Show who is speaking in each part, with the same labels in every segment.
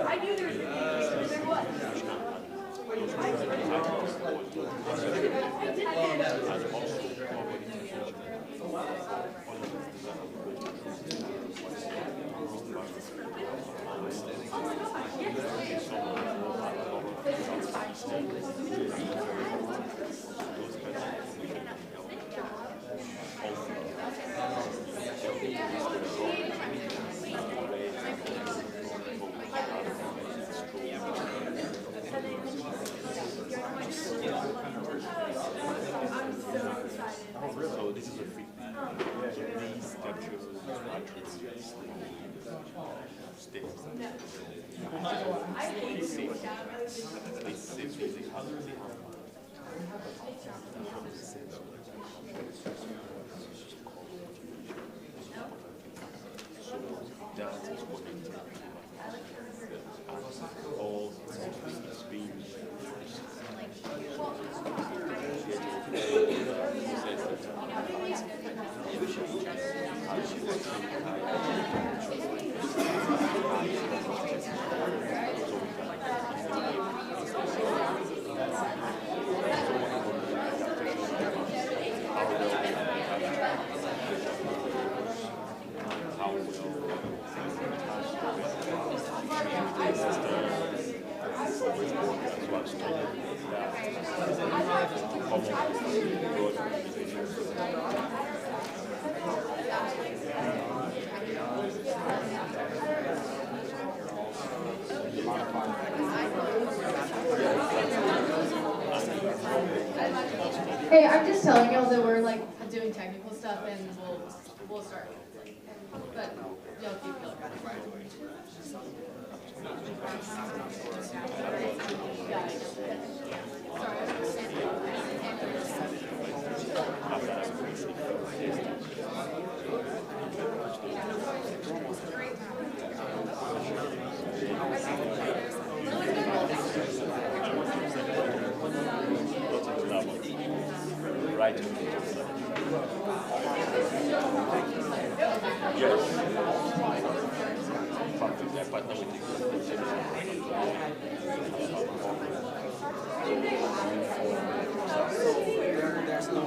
Speaker 1: I knew there was.
Speaker 2: So this is a free thing. So these captures actually stay. They save using others. That is what we do. All screen.
Speaker 1: Hey, I'm just telling y'all that we're like doing technical stuff and we'll start. But y'all keep feeling kind of right.
Speaker 2: Right. Yes.
Speaker 3: There's no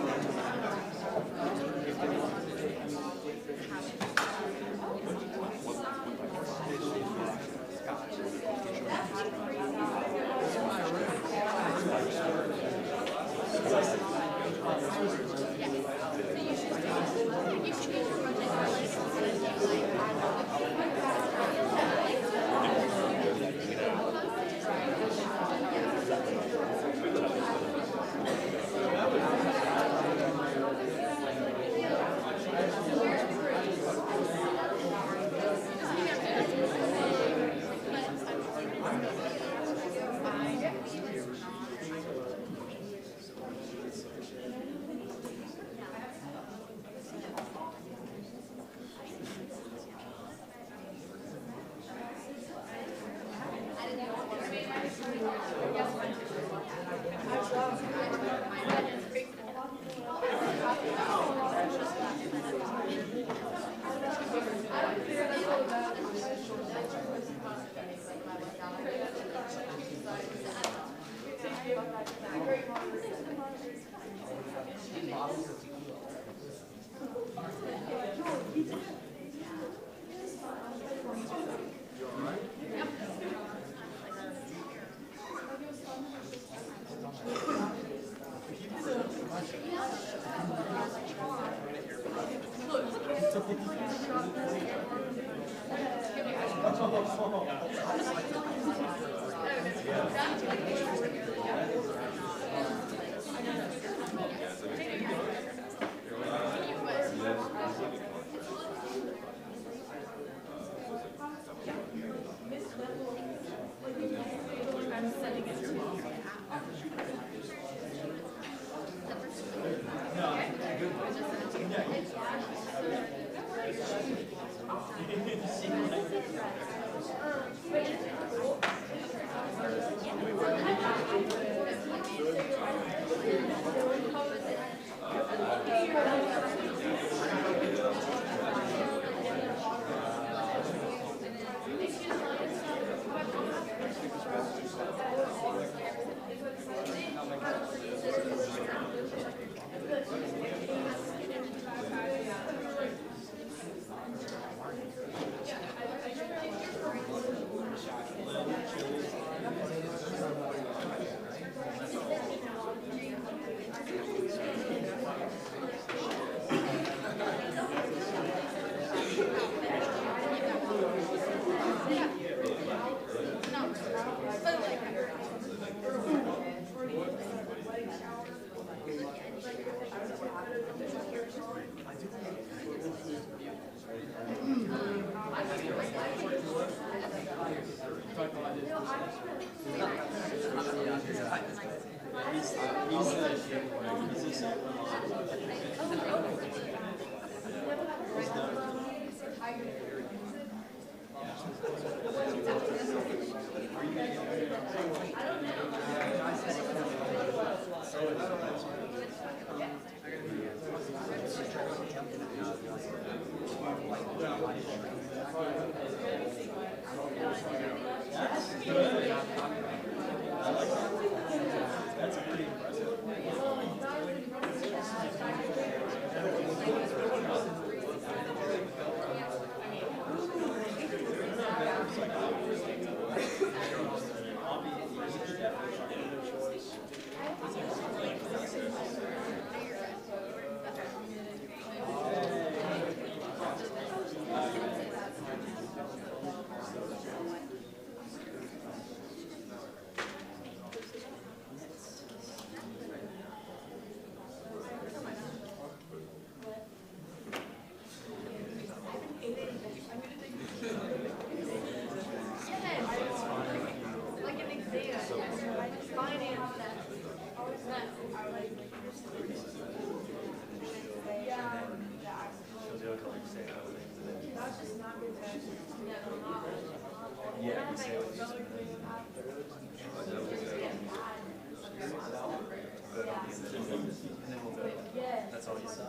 Speaker 2: That's all you saw.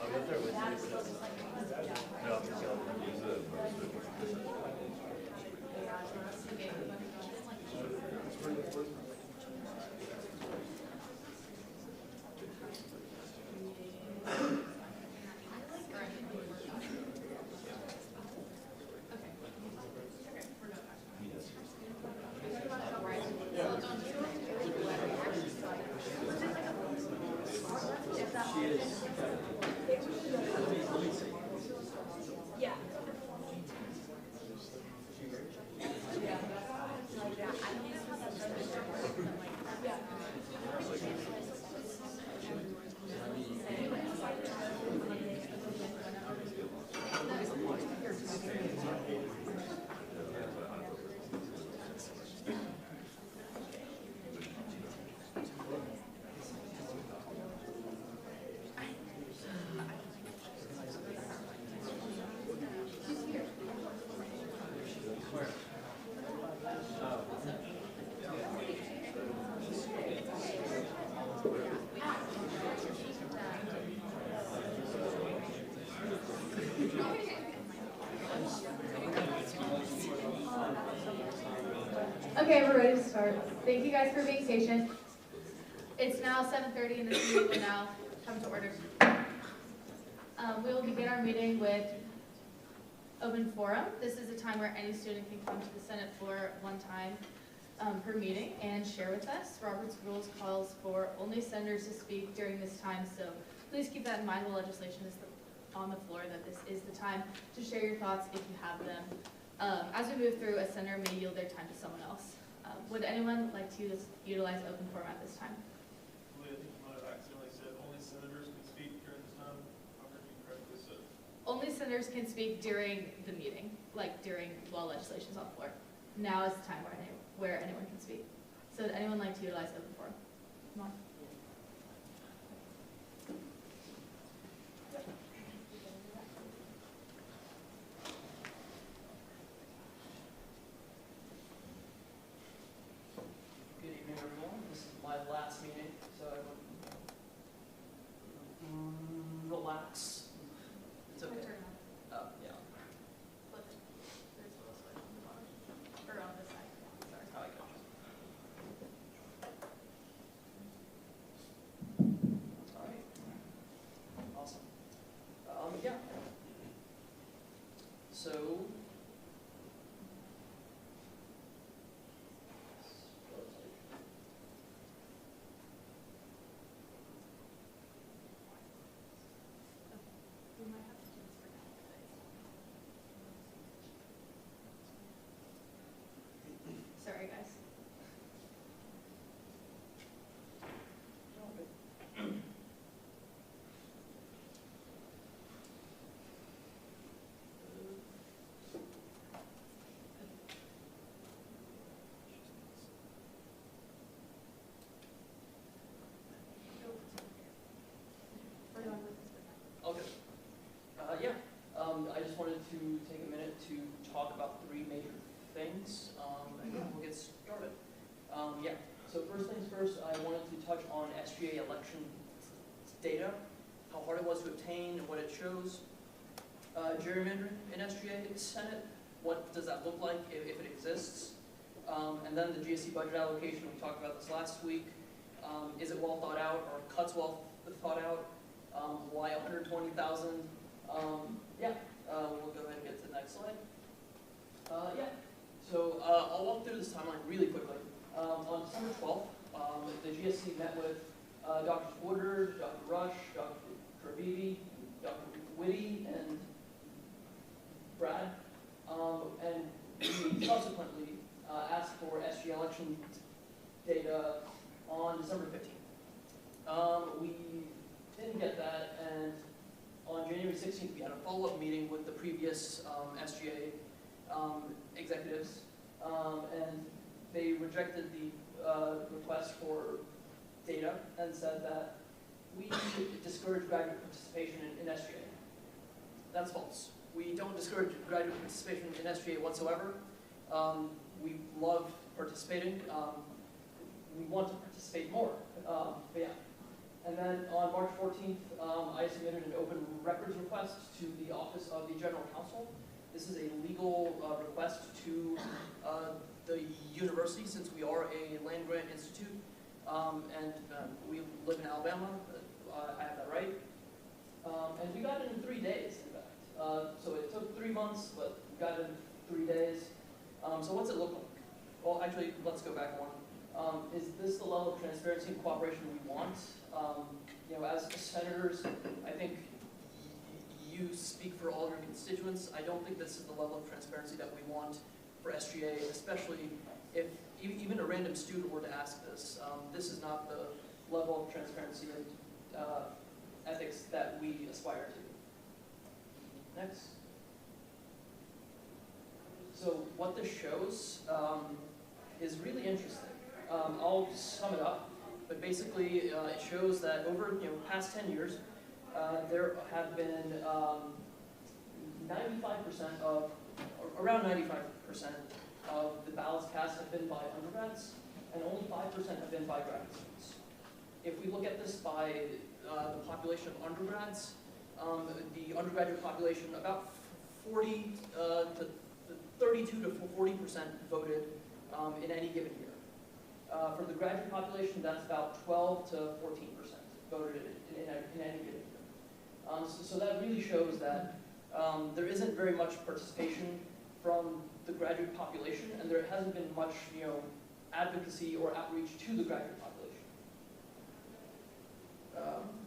Speaker 2: I'll be up there with you. No,
Speaker 1: Okay, we're ready to start. Thank you guys for being patient. It's now 7:30 and this meeting will now come to order. We will begin our meeting with open forum. This is a time where any student can come to the Senate floor one time per meeting and share with us. Robert's Rules calls for only senators to speak during this time, so please keep that in mind. The legislation is on the floor that this is the time to share your thoughts if you have them. As we move through, a senator may yield their time to someone else. Would anyone like to utilize open forum at this time?
Speaker 3: I think you might have accidentally said only senators can speak during this time. How could you correctly said?
Speaker 1: Only senators can speak during the meeting, like during while legislation is on the floor. Now is the time where anyone can speak. So would anyone like to utilize open forum? Come on.
Speaker 4: Good evening, everyone. This is my last meeting, so I would relax. It's okay. Oh, yeah.
Speaker 1: Flip it. There's a little switch on the bottom. Or on this side. Sorry.
Speaker 4: I got to take a minute to talk about three major things, and then we'll get started. So first things first, I wanted to touch on SGA election data, how hard it was to obtain, what it shows. Gerrymandering in SGA Senate, what does that look like if it exists? And then the GSC budget allocation, we talked about this last week. Is it well thought out, or cuts well thought out? Why 120,000? We'll go ahead and get to the next slide. So I'll walk through this timeline really quickly. On December 12th, the GSC met with Dr. Woodard, Dr. Rush, Dr. Travivi, Dr. Whitty, and Brad, and we subsequently asked for SG election data on December 15th. We didn't get that, and on January 16th, we had a follow-up meeting with the previous SGA executives, and they rejected the request for data and said that we discourage graduate participation in SGA. That's false. We don't discourage graduate participation in SGA whatsoever. We love participating. We want to participate more. And then on March 14th, I submitted an open records request to the Office of the General Counsel. This is a legal request to the university, since we are a land-grant institute, and we live in Alabama. I have that right. And we got it in 3 days, in fact. So it took 3 months, but we got it in 3 days. So what's it look like? Well, actually, let's go back one. Is this the level of transparency and cooperation we want? As senators, I think you speak for all your constituents. I don't think this is the level of transparency that we want for SGA, especially if even a random student were to ask this. This is not the level of transparency and ethics that we aspire to. Next. So what this shows is really interesting. I'll sum it up, but basically it shows that over past 10 years, there have been 95% of, around 95% of the ballots cast have been by undergrads, and only 5% have been by graduate students. If we look at this by the population of undergrads, the undergraduate population, about 32 to 40% voted in any given year. For the graduate population, that's about 12 to 14% voted in any given year. So that really shows that there isn't very much participation from the graduate population, and there hasn't been much advocacy or outreach to the graduate population.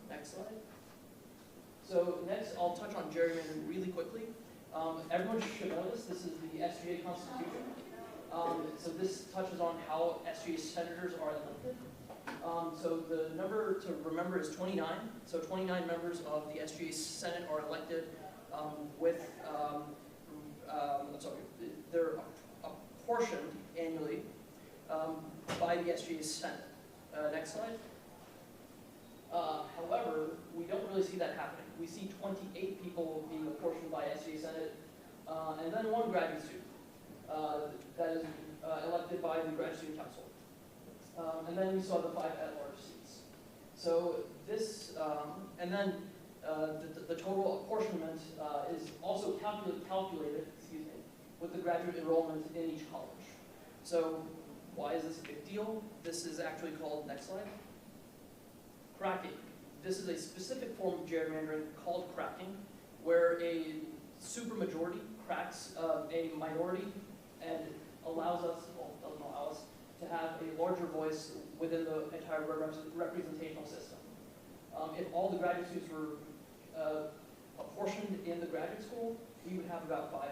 Speaker 4: Next slide. So next, I'll touch on gerrymandering really quickly. Everyone should know this. This is the SGA Constitution. So this touches on how SGA senators are elected. So the number to remember is 29. So 29 members of the SGA Senate are elected with, they're apportioned annually by the SGA Senate. Next slide. However, we don't really see that happening. We see 28 people being apportioned by SGA Senate, and then one graduate student that is elected by the Graduate Student Council. And then we saw the 5 at-large seats. So this, and then the total apportionment is also calculated, with the graduate enrollment in each college. So why is this a big deal? This is actually called, next slide, cracking. This is a specific form of gerrymandering called cracking, where a supermajority cracks a minority and allows us, well, doesn't allow us, to have a larger voice within the entire representational system. If all the graduate students were apportioned in the graduate school, we would have about 5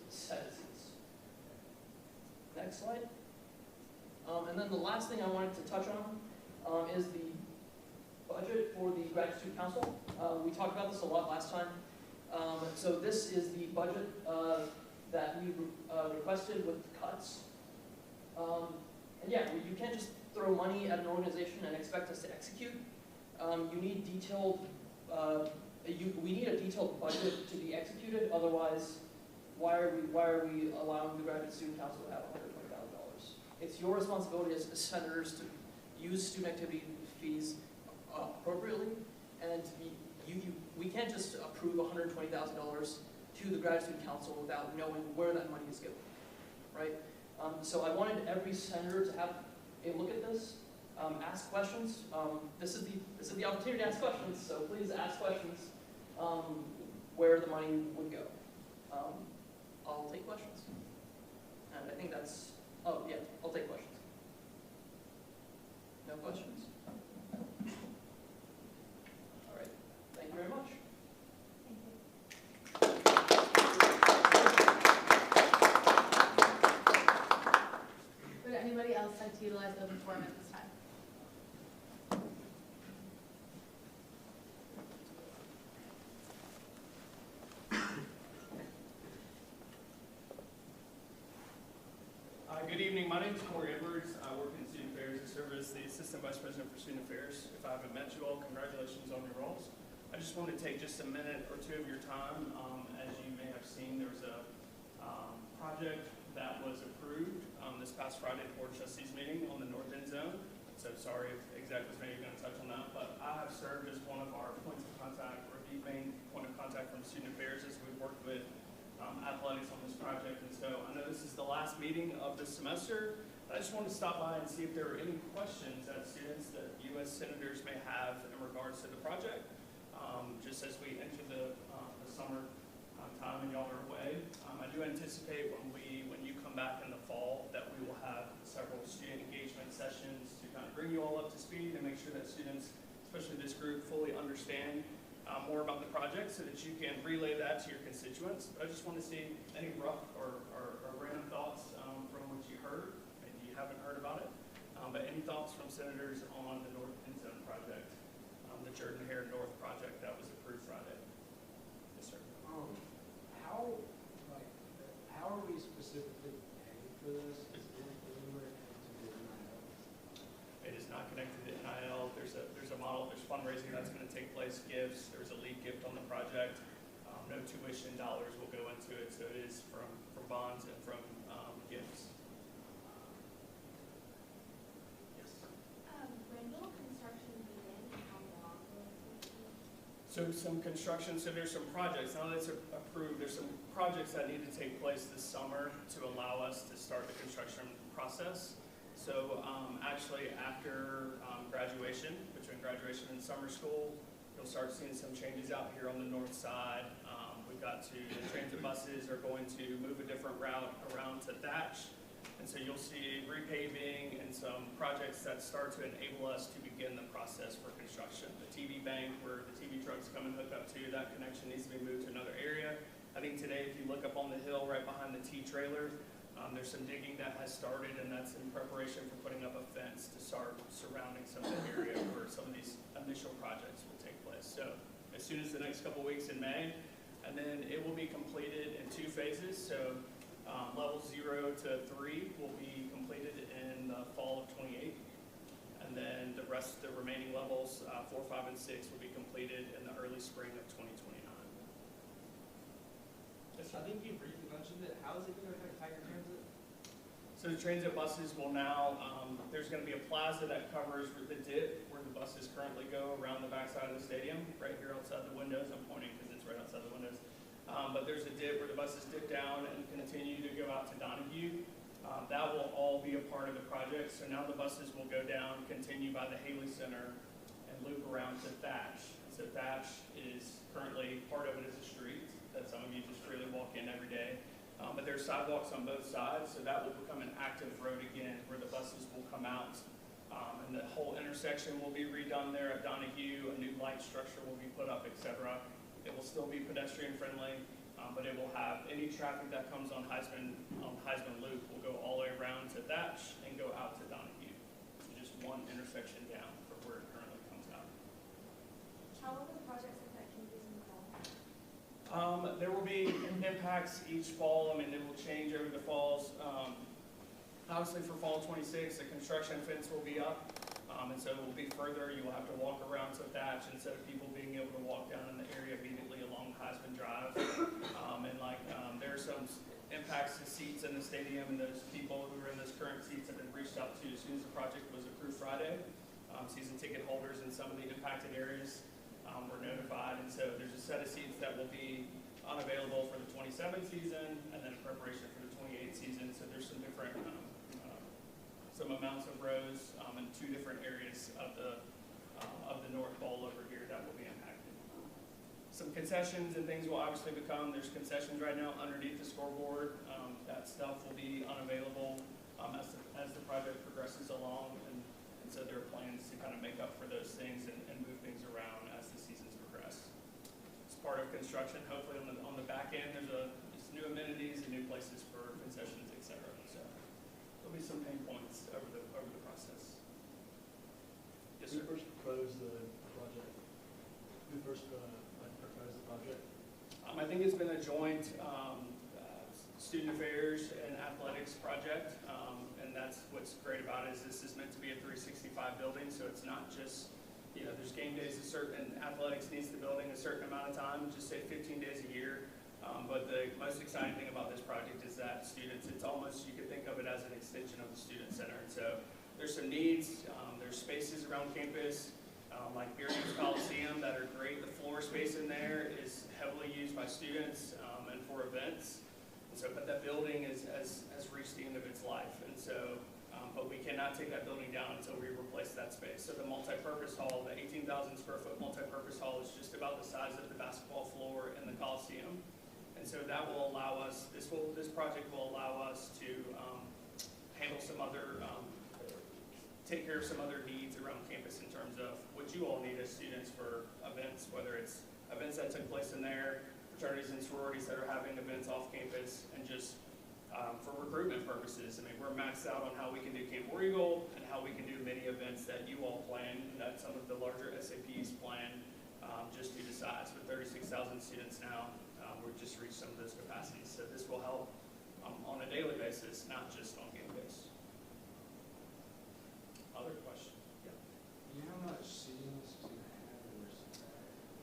Speaker 4: Senate seats. Next slide. And then the last thing I wanted to touch on is the budget for the Graduate Student Council. We talked about this a lot last time. So this is the budget that we requested with cuts. And yeah, you can't just throw money at an organization and expect us to execute. You need detailed, we need a detailed budget to be executed, otherwise why are we allowing the graduate student council to have $120,000? It's your responsibility as senators to use student activity fees appropriately, and we can't just approve $120,000 to the graduate student council without knowing where that money is going, right? So I wanted every senator to have a look at this, ask questions. This is the opportunity to ask questions, so please ask questions where the money would go. I'll take questions. And I think that's, oh yeah, I'll take questions. No questions? All right, thank you very much.
Speaker 1: Would anybody else like to utilize open forum at this time?
Speaker 3: Good evening, my name is Corey Edwards. I work in Student Affairs and serve as the Assistant Vice President for Student Affairs. If I haven't met you all, congratulations on your roles. I just wanted to take just a minute or two of your time. As you may have seen, there was a project that was approved this past Friday at the Board of Trustees meeting on the North End Zone. So sorry if Executive Committee is going to touch on that, but I have served as one of our points of contact, or the main point of contact from Student Affairs as we've worked with athletics on this project. And so I know this is the last meeting of the semester. I just wanted to stop by and see if there are any questions that students, that U.S. senators may have in regards to the project. Just as we enter the summer time and y'all are away, I do anticipate when you come back in the fall that we will have several student engagement sessions to kind of bring you all up to speed and make sure that students, especially this group, fully understand more about the project so that you can relay that to your constituents. But I just want to see any rough or random thoughts from what you heard. Maybe you haven't heard about it, but any thoughts from senators on the North End Zone project, the Jordan-Hare North project that was approved Friday? Yes, sir.
Speaker 5: How are we specifically paying for this? Is it anywhere connected to NIL?
Speaker 3: It is not connected to NIL. There's a model. There's fundraising that's going to take place. Gifts. There's a lead gift on the project. No tuition dollars will go into it. So it is from bonds and from gifts. Yes.
Speaker 6: When will construction begin? How long will it take?
Speaker 3: So some construction. So there's some projects. Now that it's approved, there's some projects that need to take place this summer to allow us to start the construction process. So actually after graduation, between graduation and summer school, you'll start seeing some changes out here on the north side. The transit buses are going to move a different route around to Thatch. And so you'll see repaving and some projects that start to enable us to begin the process for construction. The TV bank where the TV trucks come and hook up to, that connection needs to be moved to another area. I think today, if you look up on the hill right behind the T-trailer, there's some digging that has started, and that's in preparation for putting up a fence to start surrounding some of the area where some of these initial projects will take place. So as soon as the next couple weeks in May, and then it will be completed in 2 phases. So levels 0 to 3 will be completed in the fall of 28, and then the remaining levels 4, 5, and 6 will be completed in the early spring of 2029.
Speaker 5: I think you briefly mentioned it. How is it going to affect Tiger Transit?
Speaker 3: So the transit buses will now, there's going to be a plaza that covers the dip where the buses currently go around the backside of the stadium, right here outside the windows. I'm pointing because it's right outside the windows. But there's a dip where the buses dip down and continue to go out to Donahue. That will all be a part of the project. So now the buses will go down, continue by the Haley Center, and loop around to Thatch. So Thatch is currently, part of it is a street that some of you just really walk in every day. But there's sidewalks on both sides, so that will become an active road again where the buses will come out. And the whole intersection will be redone there at Donahue, a new light structure will be put up, etc. It will still be pedestrian friendly, but it will have any traffic that comes on Heisman Loop will go all the way around to Thatch and go out to Donahue. So just one intersection down from where it currently comes out.
Speaker 6: How will the projects affect campus in the fall?
Speaker 3: There will be impacts each fall. I mean, it will change over the falls. Obviously for fall 26, the construction fence will be up. And so it will be further. You will have to walk around to Thatch instead of people being able to walk down in the area immediately along Heisman Drive. There's some stadium and those people who are in those current seats have been reached out to as soon as the project was approved Friday. Season ticket holders in some of the impacted areas were notified, and so there's a set of seats that will be unavailable for the 27 season, and then in preparation for the 28 season. So there's some different, some amounts of rows in 2 different areas of the North Bowl over here that will be impacted. Some concessions and things will obviously become, there's concessions right now underneath the scoreboard. That stuff will be unavailable as the project progresses along, and so there are plans to kind of make up for those things and move things around as the seasons progress. It's part of construction. Hopefully on the back end, there's new amenities and new places for concessions, et cetera. So there'll be some pain points over the process. Yes, sir.
Speaker 2: Who first proposed the project? Who first proposed the project?
Speaker 3: I think it's been a joint student affairs and athletics project, and that's what's great about it is this is meant to be a 365 building, so it's not just, there's game days athletics needs the building a certain amount of time, just say 15 days a year. But the most exciting thing about this project is that students, it's almost, you could think of it as an extension of the student center. And so there's some needs, there's spaces around campus, like Beer News Coliseum that are great. The floor space in there is heavily used by students and for events. And so, but that building has reached the end of its life. And so, but we cannot take that building down until we replace that space. So the multi-purpose hall, the 18,000 square foot multi-purpose hall is just about the size of the basketball floor in the Coliseum. And so that will allow us, this project will allow us to handle some other, take care of some other needs around campus in terms of what you all need as students for events, whether it's events that took place in there, fraternities and sororities that are having events off campus, and just for recruitment purposes. I mean, we're maxed out on how we can do Camp War Eagle and how we can do many events that you all plan, that some of the larger SAPs plan just due to size. With 36,000 students now, we've just reached some of those capacities. So this will help on a daily basis, not just on game days. Other questions? Yeah.
Speaker 5: Do you know how much seating this is going to have?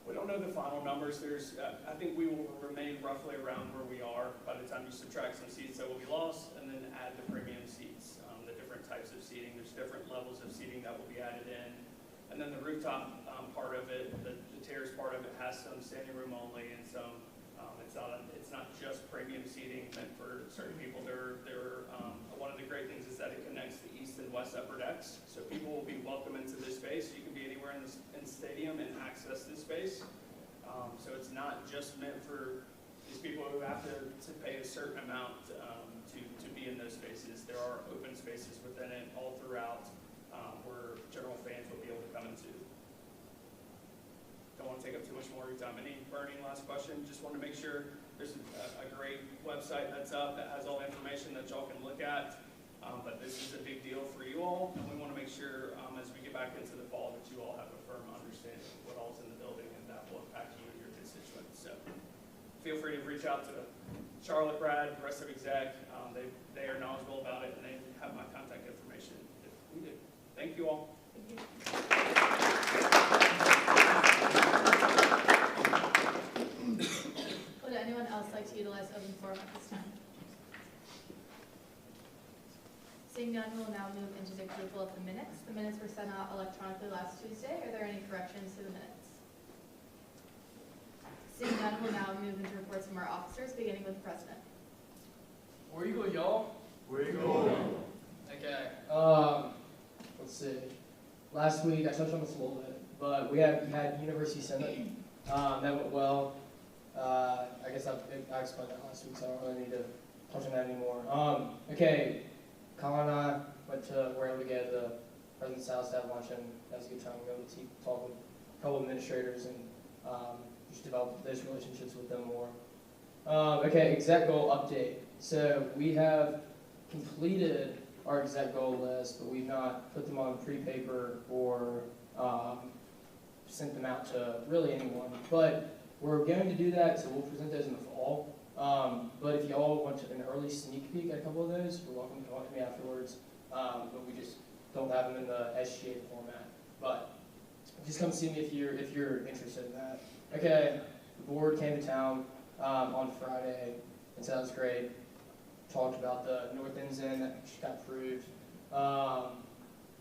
Speaker 3: We don't know the final numbers. There's, I think we will remain roughly around where we are by the time you subtract some seats that will be lost and then add the premium seats, the different types of seating. There's different levels of seating that will be added in. And then the rooftop part of it, the terrace part of it has some standing room only and some, it's not just premium seating meant for certain people. One of the great things is that it connects the east and west upper decks. So people will be welcome into this space. You can be anywhere in the stadium and access this space. So it's not just meant for these people who have to pay a certain amount to be in those spaces. There are open spaces within it all throughout where general fans will be able to come into. Don't want to take up too much more of your time. Any burning last question? Just want to make sure there's a great website that's up that has all the information that y'all can look at. But this is a big deal for you all, and we want to make sure as we get back into the fall that you all have a firm understanding of what all's in the building and that will impact you and your constituents. So feel free to reach out to Charlotte, Brad, the rest of exec. They are knowledgeable about it, and they have my contact information if needed. Thank you all.
Speaker 1: Thank you. Would anyone else like to utilize open forum at this time? Seeing none, we will now move into the approval of the minutes. The minutes were sent out electronically last Tuesday. Are there any corrections to the minutes? Seeing none, we'll now move into reports from our officers, beginning with the president.
Speaker 4: Where you go, y'all?
Speaker 2: Where you going?
Speaker 4: Okay. Let's see. Last week I touched on this a little bit, but we had University Senate. That went well. I guess I explained that last week, so I don't really need to touch on that anymore. Okay, Colin and I went to, were able to get the President's House to have luncheon. That was a good time. We were able to talk with a couple of administrators and just develop those relationships with them more. Okay, exec goal update. So we have completed our exec goal list, but we've not put them on pre-paper or sent them out to really anyone. But we're going to do that, so we'll present those in the fall. But if y'all want an early sneak peek at a couple of those, you're welcome to talk to me afterwards. But we just don't have them in the SGA format. But just come see me if you're interested in that. Okay, the board came to town on Friday, and so that was great.
Speaker 7: talked about the North End Zone that just got approved.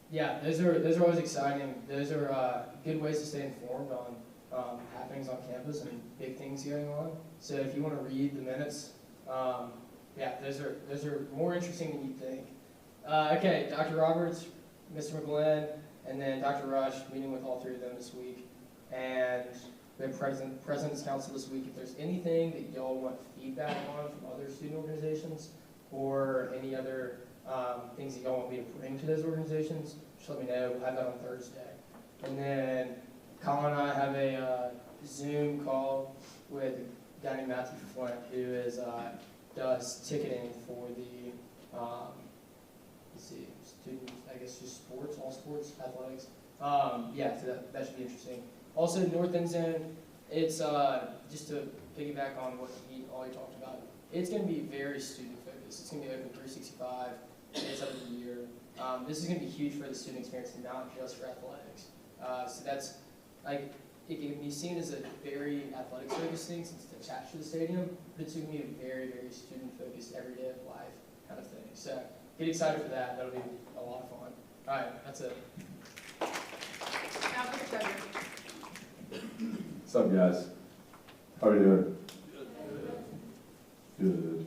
Speaker 7: Yeah, those are always exciting. Those are good ways to stay informed on happenings on campus and big things going on. So if you want to read the minutes, yeah, those are more interesting than you think. Okay, Dr. Roberts, Mr. McGlynn, and then Dr. Rush, meeting with all three of them this week. And we have President's Council this week. If there's anything that y'all want feedback on from other student organizations or any other things that y'all want me to bring to those organizations, just let me know. We'll have that on Thursday. And then Colin and I have a Zoom call with a guy named Matthew Flint, who is does ticketing for the let's see, student, I guess just sports, all sports, athletics. Yeah, so that should be interesting. Also, North End Zone, it's just to piggyback on what all you talked about. It's going to be very student focused. It's going to be open 365 days out of the year. This is going to be huge for the student experience, not just for athletics. So that's like it can be seen as a very athletic focused thing since it's attached to the stadium, but it's going to be a very, very student focused, every day of life kind of thing. So get excited for that. That'll be a lot of fun. All right, that's it.
Speaker 1: Now for the treasurer.
Speaker 8: What's up, guys? How are you doing? Good.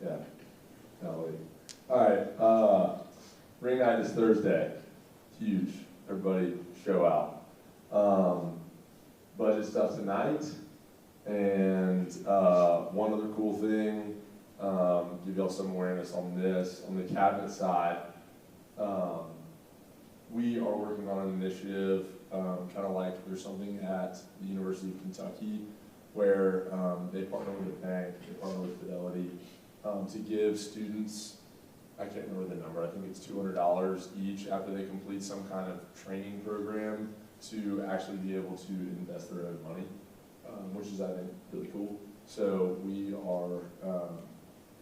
Speaker 8: Yeah. Golly. All right. Ring night is Thursday. Huge. Everybody show out. Budget stuff tonight. And one other cool thing, give y'all some awareness on this. On the cabinet side, we are working on an initiative, kind of like there's something at the University of Kentucky where they partner with a bank, they partner with Fidelity to give students, I can't remember the number, I think it's $200 each after they complete some kind of training program to actually be able to invest their own money, which is, I think, really cool. So we are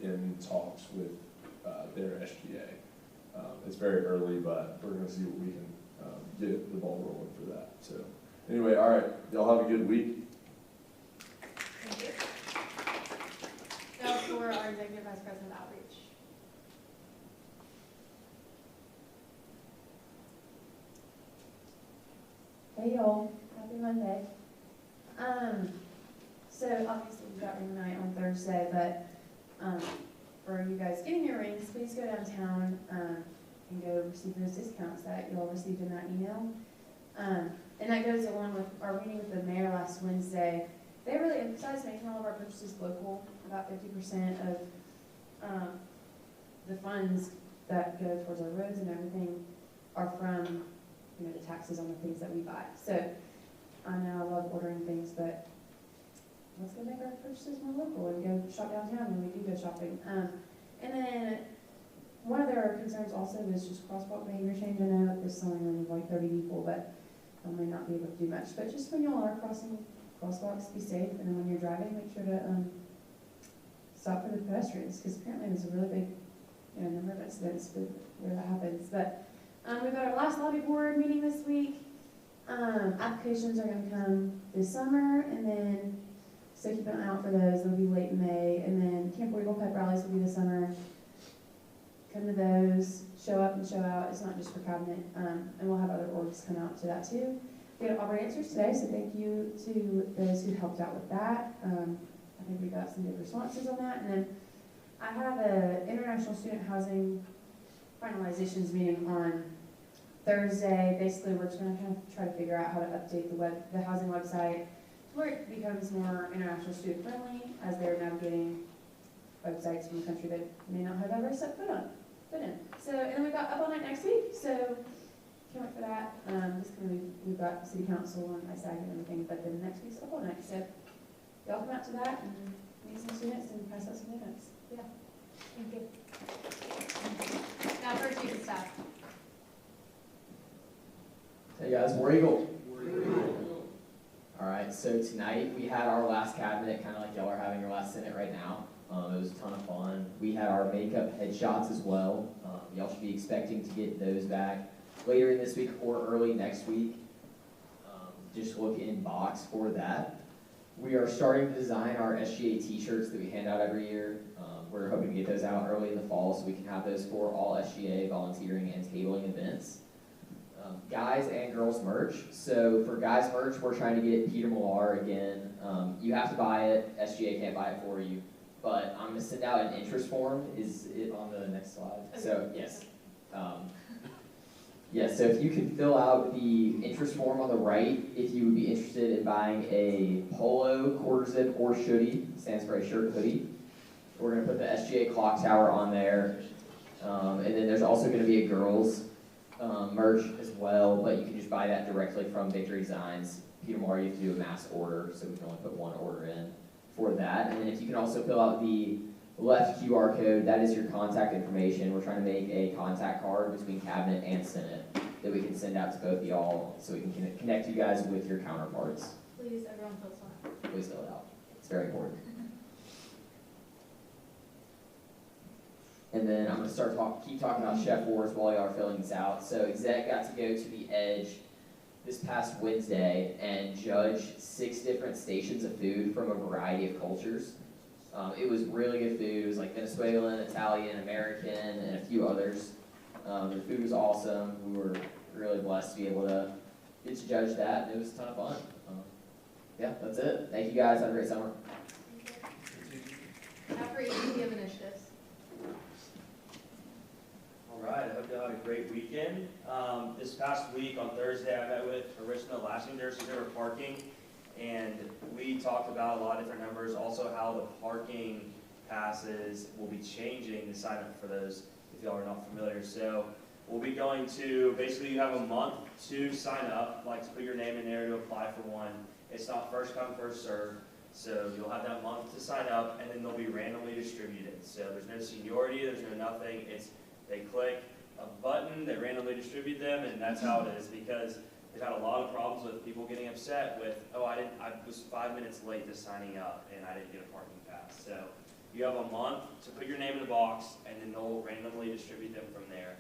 Speaker 8: in talks with their SGA. It's very early, but we're going to see what we can get the ball rolling for that. So anyway, all right, y'all have a good week.
Speaker 1: Thank you. Now for our Executive Vice President of Outreach.
Speaker 9: Hey y'all, happy Monday. So obviously we've got ring night on Thursday, but for you guys getting your rings, please go downtown and go receive those discounts that you all received in that email. And that goes along with our meeting with the mayor last Wednesday. They really emphasized making all of our purchases local. About 50% of the funds that go towards our roads and everything are from the taxes on the things that we buy. So I know I love ordering things, but let's go make our purchases more local and go shop downtown when we do go shopping. And then one of their concerns also was just crosswalk behavior change. I know this is only only like 30 people, but I may not be able to do much. But just when y'all are crossing crosswalks, be safe. And then when you're driving, make sure to stop for the pedestrians, because apparently there's a really big number of incidents where that happens. But we've got our last lobby board meeting this week. Applications are going to come this summer, and then so keep an eye out for those. They'll be late in May, and then Camp Eagle Pep rallies will be this summer. Come to those, show up and show out. It's not just for cabinet, and we'll have other orgs come out to that too. We got Auburn answers today, so thank you to those who helped out with that. I think we got some good responses on that, and then I have an international student housing finalizations meeting on Thursday. Basically, we're just going to kind of try to figure out how to update the housing website where it becomes more international student friendly as they're navigating websites from a country they may not have ever set foot in. So, and then we've got Up All Night next week, so can't wait for that. We've got city council and ISAG and everything, but then next week's Up All Night. So y'all come out to that and meet some students and pass out some events.
Speaker 1: Yeah. Thank you. Now for chief of staff.
Speaker 10: Hey guys, War Eagle. All right, so tonight we had our last cabinet, kind of like y'all are having your last Senate right now. It was a ton of fun. We had our makeup headshots as well. Y'all should be expecting to get those back later in this week or early next week. Just look in box for that. We are starting to design our SGA t-shirts that we hand out every year. We're hoping to get those out early in the fall so we can have those for all SGA volunteering and tabling events. Guys and girls merch. So for guys merch, we're trying to get Peter Millar again. You have to buy it. SGA can't buy it for you. But I'm going to send out an interest form. Is it on the next slide? So yes. Yes, so if you can fill out the interest form on the right, if you would be interested in buying a polo, quarter zip, or hoodie, stands for a shirt hoodie. We're going to put the SGA clock tower on there. And then there's also going to be a girls merch as well, but you can just buy that directly from Victory Designs. Peter Moore, you have to do a mass order, so we can only put one order in for that. And then if you can also fill out the left QR code, that is your contact information. We're trying to make a contact card between Cabinet and Senate that we can send out to both of y'all so we can connect you guys with your counterparts.
Speaker 1: Please, everyone fill this one out.
Speaker 10: Please fill it out. It's very important. And then I'm going to keep talking about Chef Wars while y'all are filling this out. So Exec got to go to the Edge this past Wednesday and judge 6 different stations of food from a variety of cultures. It was really good food. It was like Venezuelan, Italian, American, and a few others. The food was awesome. We were really blessed to be able to get to judge that, and it was a ton of fun. Yeah, that's it. Thank you guys. Have a great summer.
Speaker 1: Now for APM initiatives.
Speaker 11: All right, I hope you all had a great weekend. This past week on Thursday, I met with Arishna Lassinger. She's over parking, and we talked about a lot of different numbers, also how the parking passes will be changing to sign up for those, if y'all are not familiar. So we'll be going to, basically you have a month to sign up, like to put your name in there to apply for one. It's not first come, first served. So you'll have that month to sign up, and then they'll be randomly distributed. So there's no seniority, there's no nothing. It's they click a button, they randomly distribute them, and that's how it is. Because they've had a lot of problems with people getting upset with, oh, I was 5 minutes late to signing up, and I didn't get a parking pass. So you have a month to put your name in the box, and then they'll randomly distribute them from there.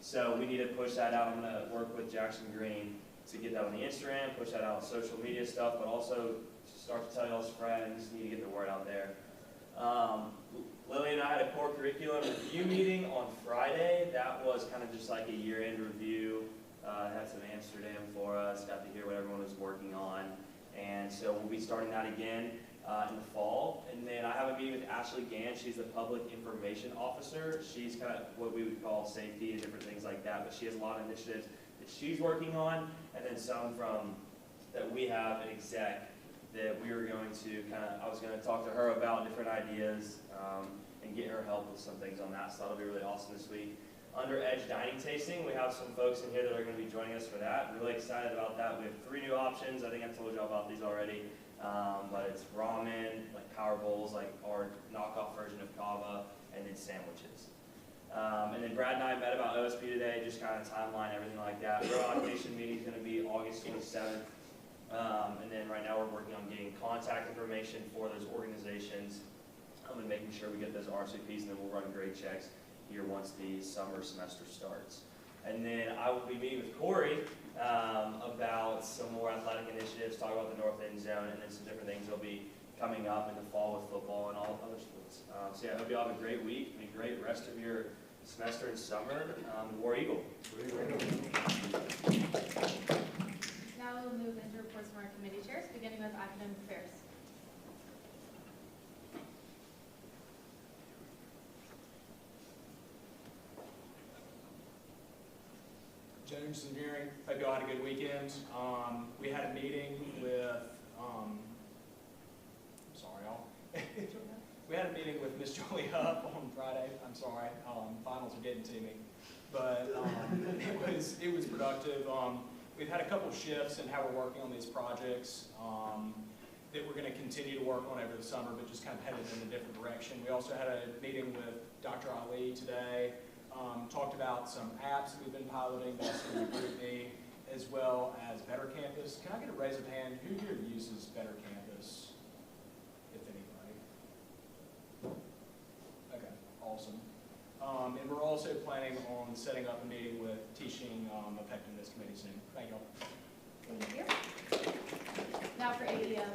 Speaker 11: So we need to push that out. I'm going to work with Jackson Green to get that on the Instagram, push that out on social media stuff, but also start to tell y'all's friends, need to get the word out there. Lily and I had a core curriculum review meeting on Friday. That was kind of just like a year-end review. Had some Amsterdam for us, got to hear what everyone was working on. And so we'll be starting that again in the fall. And then I have a meeting with Ashley Gann. She's the Public Information Officer. She's kind of what we would call safety and different things like that. But she has a lot of initiatives that she's working on, and then some from that we have at Exec that we were going to I was going to talk to her about different ideas and get her help with some things on that. So that'll be really awesome this week. Under Edge Dining Tasting, we have some folks in here that are going to be joining us for that. Really excited about that. We have 3 new options. I think I've told you all about these already. But it's ramen, like power bowls, like our knockoff version of kava, and then sandwiches. And then Brad and I met about OSP today, just kind of timeline, everything like that. Our allocation meeting is going to be August 27th. And then right now we're working on getting contact information for those organizations and making sure we get those RSVPs, and then we'll run grade checks here once the summer semester starts. And then I will be meeting with Corey about some more athletic initiatives, talk about the North End Zone, and then some different things that'll be coming up in the fall with football and all other sports. So yeah, I hope you all have a great week and a great rest of your semester and summer. War Eagle.
Speaker 1: Now we'll move into reports from our committee chairs, beginning with academic affairs.
Speaker 5: Jones Engineering, hope you all had a good weekend. We had a meeting with, we had a meeting with Miss Julie Huff on Friday. I'm sorry, finals are getting to me, but it was productive. We've had a couple shifts in how we're working on these projects that we're going to continue to work on over the summer, but just kind of headed in a different direction. We also had a meeting with Dr. Ali today. Talked about some apps that we've been piloting, that's going to group me, as well as Better Campus. Can I get a raise of hand? Who here uses Better Campus, if anybody? Okay, awesome. And we're also planning on setting up a meeting with Teaching Effectiveness Committee soon. Thank you all.
Speaker 1: Thank you. Now for AEM.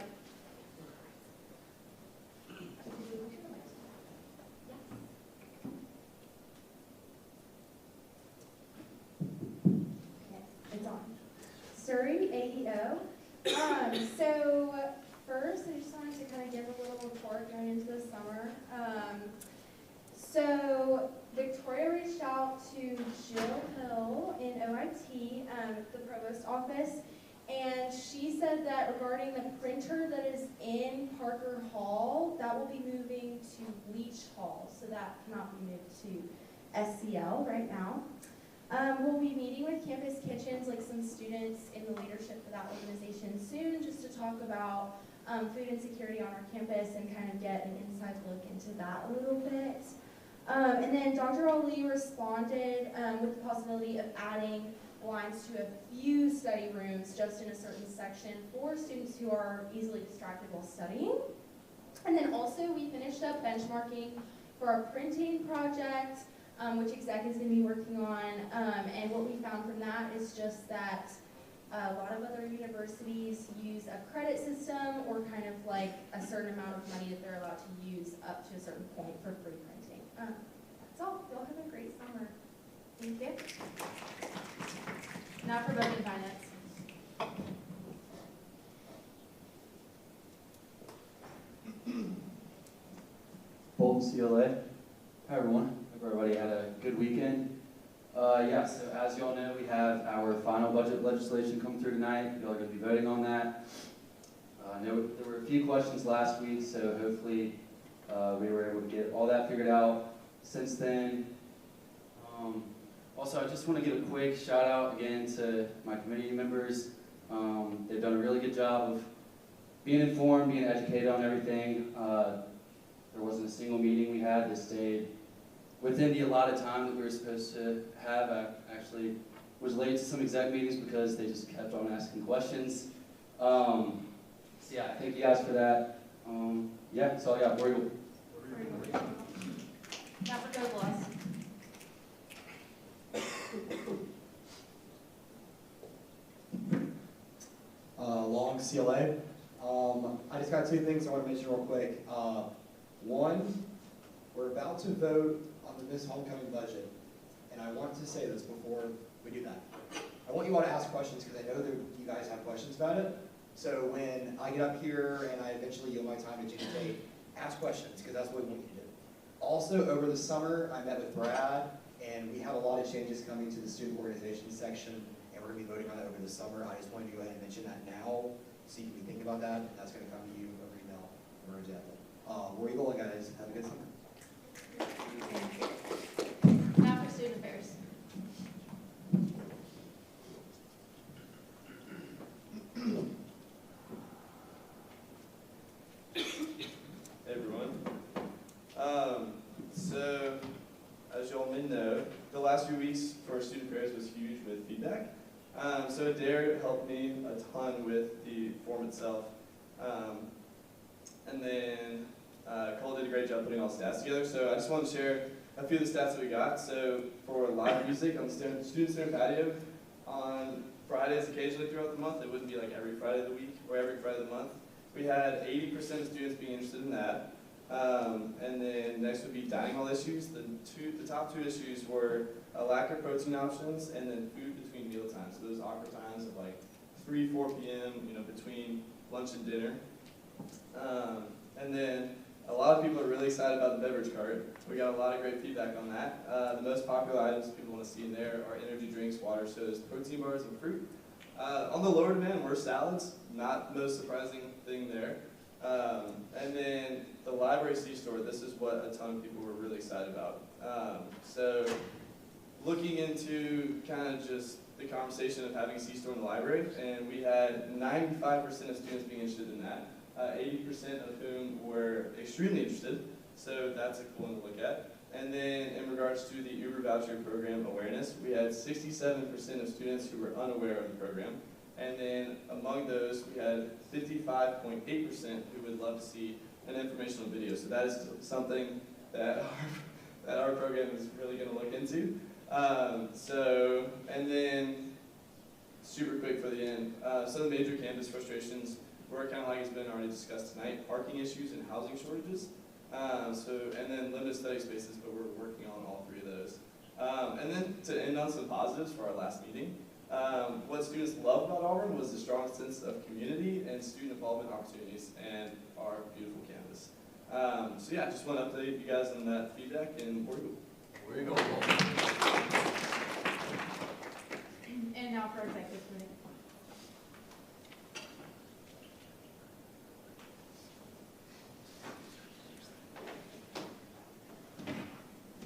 Speaker 12: AEO. So first, I just wanted to kind of give a little report going into the summer. So Victoria reached out to Jill Hill in OIT, the provost office, and she said that regarding the printer that is in Parker Hall, that will be moving to Leach Hall, so that cannot be moved to SCL right now. We'll be meeting with Campus Kitchens, like some students in the leadership for that organization soon, just to talk about food insecurity on our campus and kind of get an inside look into that a little bit. And then Dr. Ali responded with the possibility of adding lines to a few study rooms just in a certain section for students who are easily distracted while studying. And then also we finished up benchmarking for our printing project, which exec is going to be working on, and what we found from that is just that a lot of other universities use a credit system or kind of like a certain amount of money that they're allowed to use up to a certain point for free printing. That's all. Y'all have a great summer. Thank you.
Speaker 1: Now for budget and finance.
Speaker 13: Bolton CLA. Hi everyone. Hope everybody had a good weekend. Yeah, so as you all know, we have our final budget legislation coming through tonight. Y'all are going to be voting on that. I know there were a few questions last week, so hopefully we were able to get all that figured out since then. Also, I just want to give a quick shout out again to my committee members. They've done a really good job of being informed, being educated on everything. There wasn't a single meeting we had that stayed within the allotted time that we were supposed to have. I actually was late to some exec meetings because they just kept on asking questions. So yeah, thank you guys for that. Yeah, that's all I got. Warrigal.
Speaker 1: Now for Go Gloss.
Speaker 14: Long CLA. I just got two things I want to mention real quick. One, we're about to vote on the Miss Homecoming budget, and I want to say this before we do that. I want you all to ask questions because I know that you guys have questions about it. So when I get up here and I eventually yield my time to Jenny Tate, ask questions because that's what we want you to do. Also, over the summer, I met with Brad, and we have a lot of changes coming to the student organization section, and we're going to be voting on that over the summer. I just wanted to go ahead and mention that now, so you can think about that, and that's going to come to you over email or example. Where you going, guys? Have a good summer.
Speaker 1: Now for student affairs.
Speaker 15: Hey everyone. So, as y'all may know, the last few weeks for student affairs was huge with feedback. So Adair helped me a ton with the form itself. And then Cole did a great job putting all the stats together. So I just want to share a few of the stats that we got. So for live music on the student center patio, on Fridays occasionally throughout the month, it wouldn't be like every Friday of the week or every Friday of the month. We had 80% of students being interested in that. And then next would be dining hall issues. The top two issues were a lack of protein options and then food between meal times. So those awkward times of like 3, 4 p.m., between lunch and dinner. And then a lot of people are really excited about the beverage cart. We got a lot of great feedback on that. The most popular items people want to see in there are energy drinks, water sodas, protein bars, and fruit. On the lower demand were salads, not the most surprising thing there. And then the library C-store, this is what a ton of people were really excited about. So looking into kind of just the conversation of having a C-store in the library, and we had 95% of students being interested in that, 80% of whom were extremely interested, so that's a cool one to look at. And then in regards to the Uber voucher program awareness, we had 67% of students who were unaware of the program. And then among those, we had 55.8% who would love to see an informational video. So that is something that our program is really going to look into. And then super quick for the end, some of the major campus frustrations were kind of like it's been already discussed tonight, parking issues and housing shortages. And then limited study spaces, but we're working on all three of those. And then to end on some positives for our last meeting, What students loved about Auburn was the strong sense of community and student involvement opportunities and our beautiful campus. So yeah, just want to update you guys on that feedback and where you go.
Speaker 1: And now for executive committee.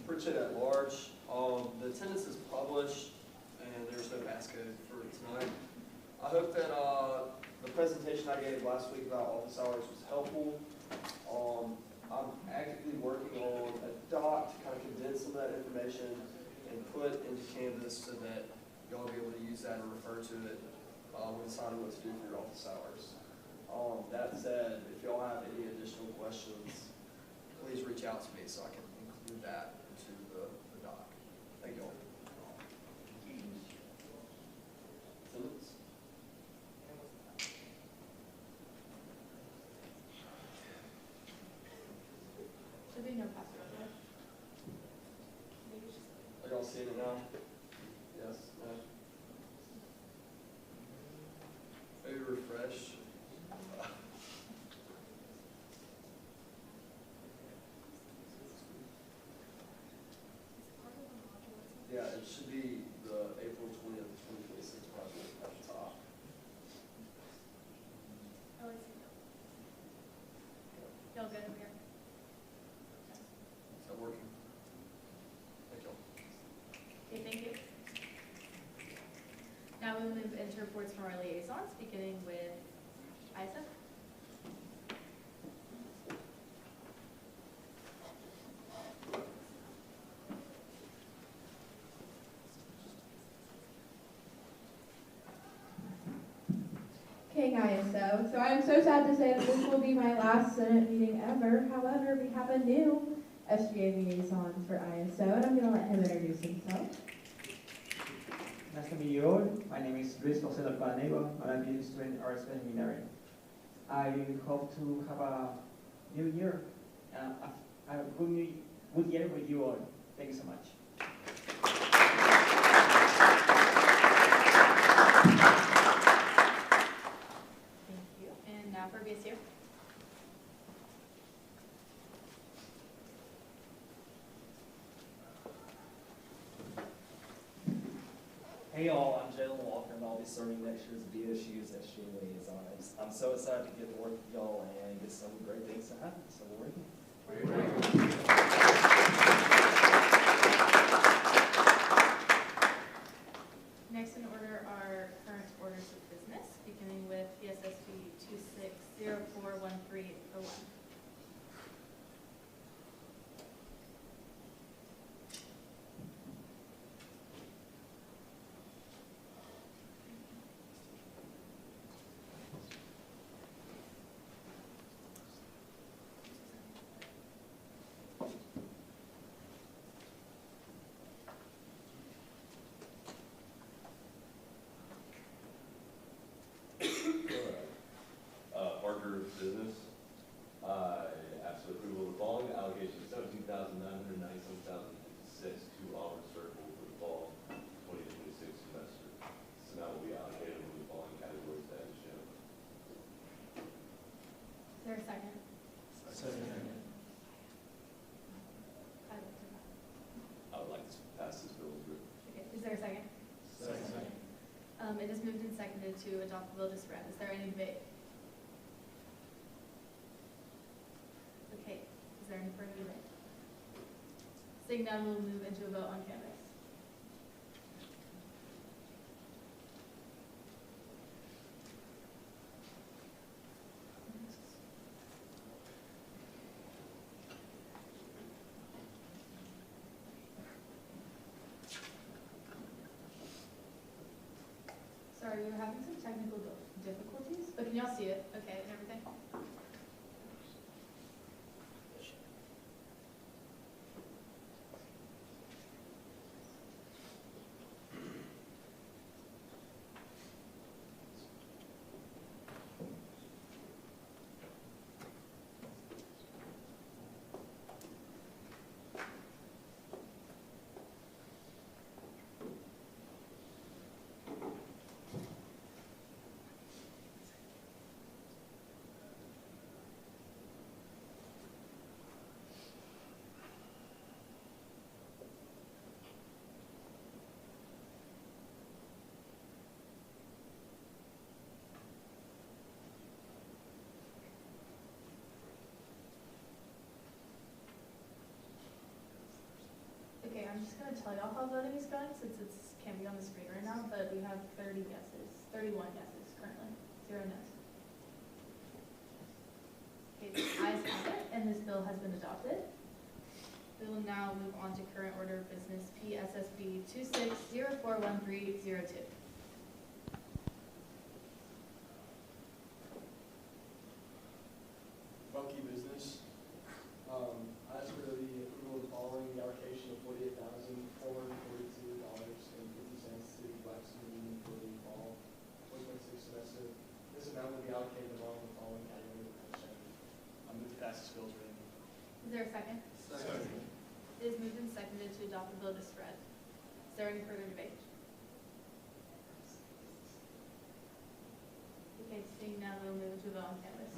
Speaker 16: Pritchett at large. The attendance is published, and there's no passcode for tonight. I hope that the presentation I gave last week about office hours was helpful. I'm actively working on a doc to kind of condense some of that information and put into Canvas so that y'all will be able to use that and refer to it when deciding what to do for your office hours. That said, if y'all have any additional questions, please reach out to me so I can include that into the doc. Thank you all. Attendance?
Speaker 1: Should be no password, right?
Speaker 16: Are y'all seeing it now? Yes? No? Maybe refresh. Yeah, it should be the April 20th, 2026 project at the top.
Speaker 1: Oh, I see. Y'all good over here?
Speaker 16: Is that working? Thank y'all.
Speaker 1: Okay, thank you. Now we will move into reports from our liaisons, beginning with Isaac.
Speaker 12: Okay, guys, so I'm so sad to say that this will be my last Senate meeting ever. However, we have a new SGA liaison for ISO, and I'm going to let him introduce himself.
Speaker 17: Nice to meet you all. My name is Luis José del Panego, and I'm a student in Arts Engineering. I hope to have a new year, a good year with you all. Thank you so much.
Speaker 1: Thank you. And now for BSU.
Speaker 2: Hey y'all, I'm Jalen Walker and I'll be serving next year's BSU's SGA liaison. I'm so excited to get to work with y'all and get some great things to happen, so we're ready.
Speaker 1: Next in order are current orders of business, beginning with PSSB 26041301.
Speaker 18: Parker business. Ask for approval of the following allocation of $17,997,056 to Auburn Circle for the fall 2026 semester. This amount will be allocated in the following categories as shown.
Speaker 1: Is there a second?
Speaker 2: Second.
Speaker 18: I would like to pass this bill through.
Speaker 1: Okay, is there a second?
Speaker 2: Second.
Speaker 1: It is moved and seconded to adopt the bill as read. Is there any debate? Okay, is there any further debate? Seeing none, we'll move into a vote on canvas. Sorry, we were having some technical difficulties, but can y'all see it? Okay, and everything? I'm just gonna tell y'all how voting is going since it can't be on the screen right now, but we have 31 guesses currently, 0 no's. Okay, the ayes have it, and this bill has been adopted. We will now move on to current order of business PSSB 26041302.
Speaker 14: Funky business. As for the approval of the following, the allocation of $48,442.50 to the Blackstone Union for the fall 2026 semester. This amount will be allocated along the following categories as shown. I move to pass this bill as written.
Speaker 1: Is there a second?
Speaker 14: Second.
Speaker 1: It is moved and seconded to adopt the bill as read. Is there any further debate? Okay, seeing none, we'll move into a vote on canvas.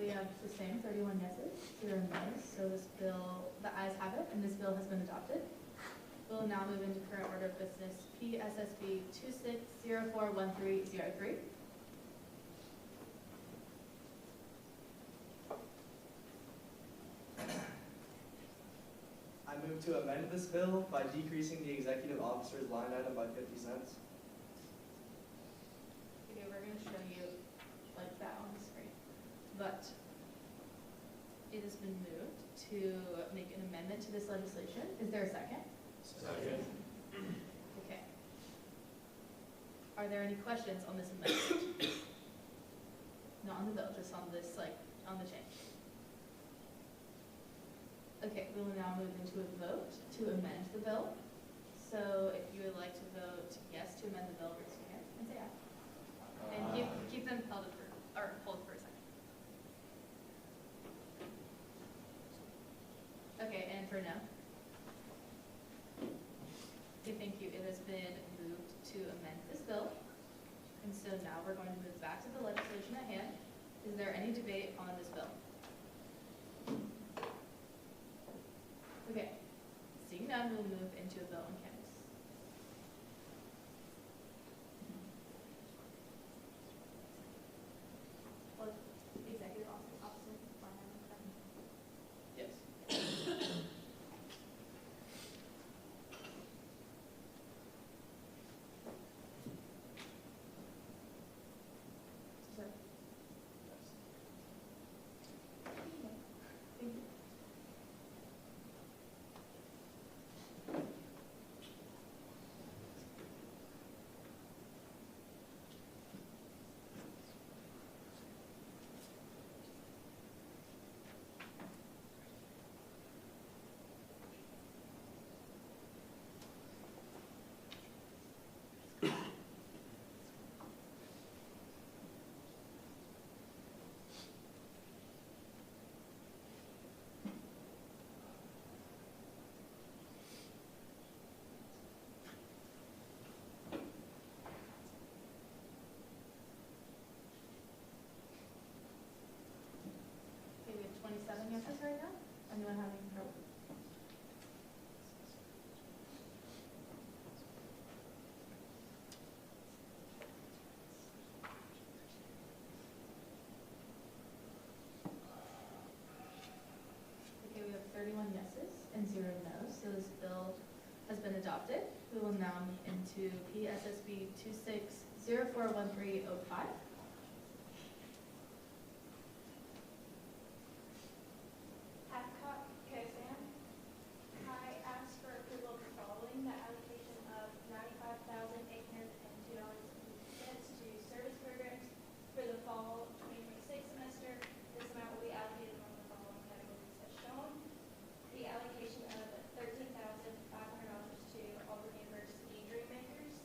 Speaker 1: We have the same, 31 yeses, 0 no's, so this bill, the ayes have it, and this bill has been adopted. We'll now move into current order of business PSSB 26041303.
Speaker 15: I move to amend this bill by decreasing the executive officer's line item by 50 cents.
Speaker 1: Okay, we're going to show you like that on the screen. But it has been moved to make an amendment to this legislation. Is there a second?
Speaker 18: Second.
Speaker 1: Okay. Are there any questions on this amendment? Not on the bill, just on this, like, on the change. Okay, we will now move into a vote to amend the bill. So if you would like to vote yes to amend the bill, raise your hand and say aye. And keep them held for, or hold for a second. Okay, and for no? Okay, thank you. It has been moved to amend this bill. And so now we're going to move back to the legislation at hand. Is there any debate on this bill? Okay, seeing none, we'll move into a vote on canvas. Well, executive officer,
Speaker 2: Yes.
Speaker 1: Sorry. Thank you. Okay, we have 27 yeses right now. Anyone having trouble? Okay, we have 31 yeses and 0 no's, so this bill has been adopted. We will now move into PSSB 26041305.
Speaker 6: Adcock, Kazan. I ask for approval of the following, the allocation of $95,802.50 to service programs for the fall 2026 semester. This amount will be allocated among the following categories as shown. The allocation of $13,500 to Auburn University Dreammakers,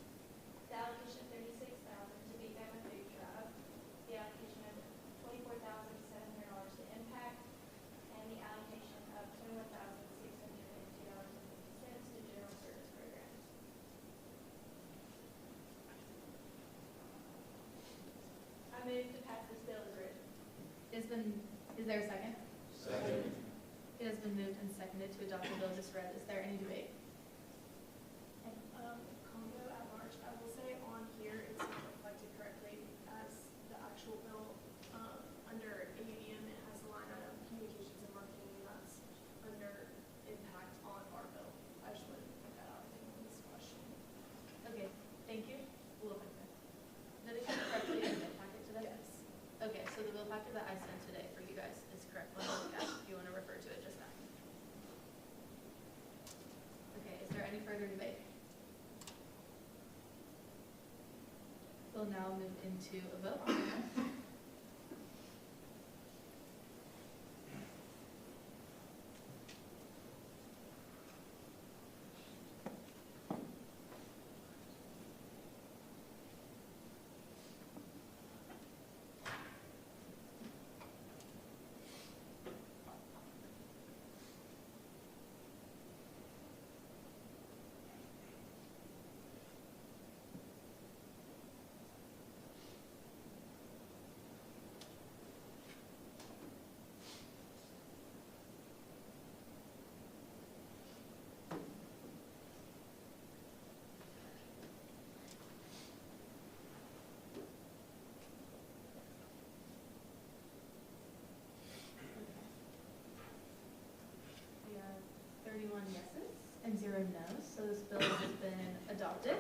Speaker 1: is there a second?
Speaker 18: Second.
Speaker 1: It has been moved and seconded to adopt the bill just read. Is there any debate?
Speaker 6: Combo at large, I will say on here, it's not reflected correctly as the actual bill. Under AUDM, it has a line item, communications and marketing, and that's under impact on our bill. I just wanted to point that out, I think, on this question.
Speaker 1: Okay, thank you. We'll look at that. Did it come correctly in the packet today?
Speaker 6: Yes.
Speaker 1: Okay, so the bill packet that I sent today for you guys is correct. Let me look at it if you want to refer to it just now. Okay, is there any further debate? We'll now move into a vote. We have 31 yeses and 0 noes, so this bill has been adopted.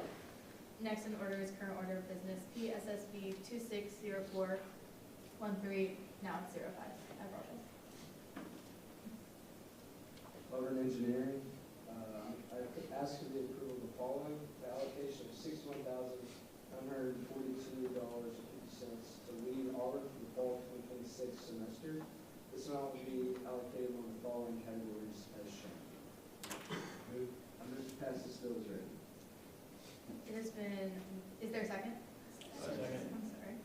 Speaker 1: Next in order is current order of business PSSB 260413. Now it's 05. I apologize.
Speaker 19: Auburn Engineering, I ask for the approval of the following: the allocation of $61,942.50 to lead Auburn for the fall 2026 semester. This amount will be allocated on the following categories as shown. I'm going to pass this bill as written.
Speaker 1: It has been, is there a second?
Speaker 18: Second.
Speaker 1: I'm sorry.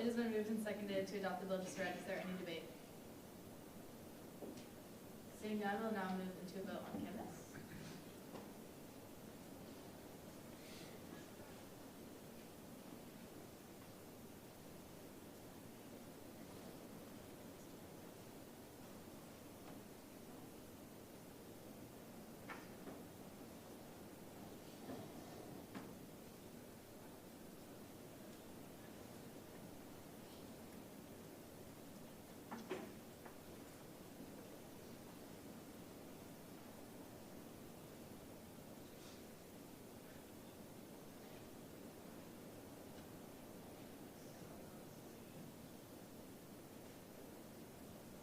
Speaker 1: It has been moved and seconded to adopt the bill just read. Is there any debate? Seeing none, we'll now move into a vote on canvas.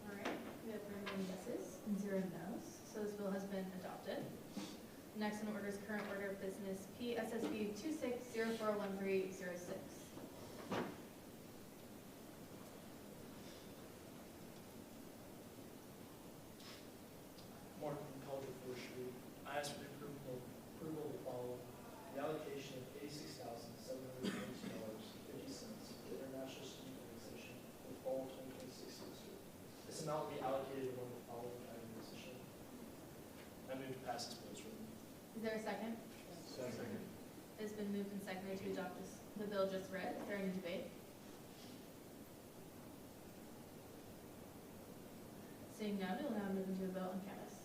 Speaker 1: All right, we have 31 yeses and 0 noes, so this bill has been adopted. Next in order is current order of business PSSB 26041306.
Speaker 20: Mark from College of Fourth Street. I ask for the approval of the following: the allocation of $86,792.50 to the International Student Organization for the fall 2026 semester. This amount will be allocated among the following categories as shown. I move to pass this bill as written.
Speaker 1: Is there a second?
Speaker 20: Second.
Speaker 1: It's been moved and seconded to adopt the bill just read. Is there any debate? Seeing none, we'll now move into a vote on canvas.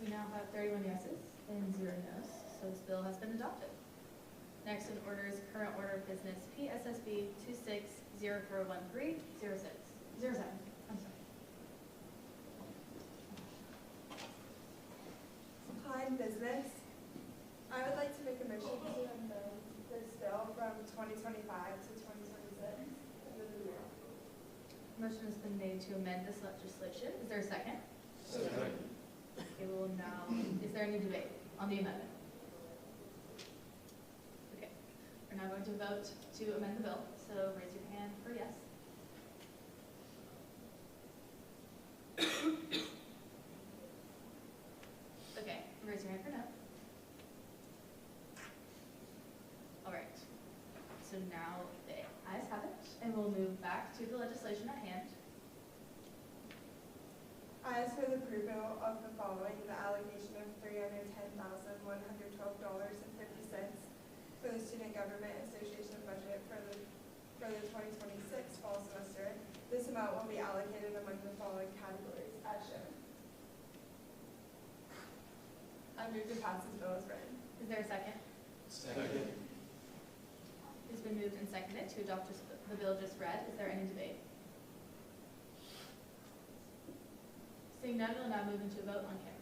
Speaker 1: We now have 31 yeses and 0 noes, so this bill has been adopted. Next in order is current order of business PSSB 26041307. I'm sorry.
Speaker 21: Hi, business. I would like to make a motion to amend this bill from 2025 to 2026.
Speaker 1: Motion has been made to amend this legislation. Is there a second?
Speaker 18: Second.
Speaker 1: Okay, we will now, is there any debate on the amendment? Okay, going to vote to amend the bill, so raise your hand for yes. Okay, raise your hand for no. All right, so now the ayes have it, and we'll move back to the legislation at hand.
Speaker 21: Ayes for the approval of the following: the allocation of $310,112.50 for the Student Government Association budget for the 2026 fall semester. This amount will be allocated among the following categories as shown. I move to pass this bill as written.
Speaker 1: Is there a second?
Speaker 20: Second.
Speaker 1: It's been moved and seconded to adopt the bill just read. Is there any debate? Seeing none, we'll now move into a vote on canvas.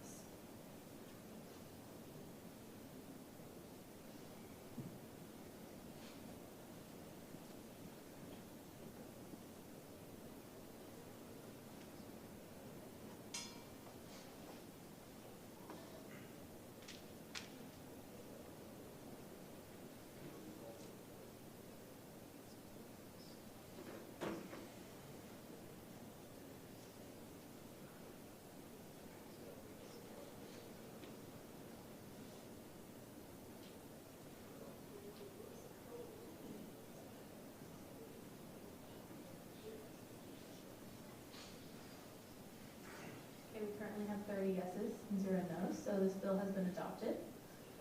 Speaker 1: Okay, we currently have 30 yeses and 0 noes, so this bill has been adopted.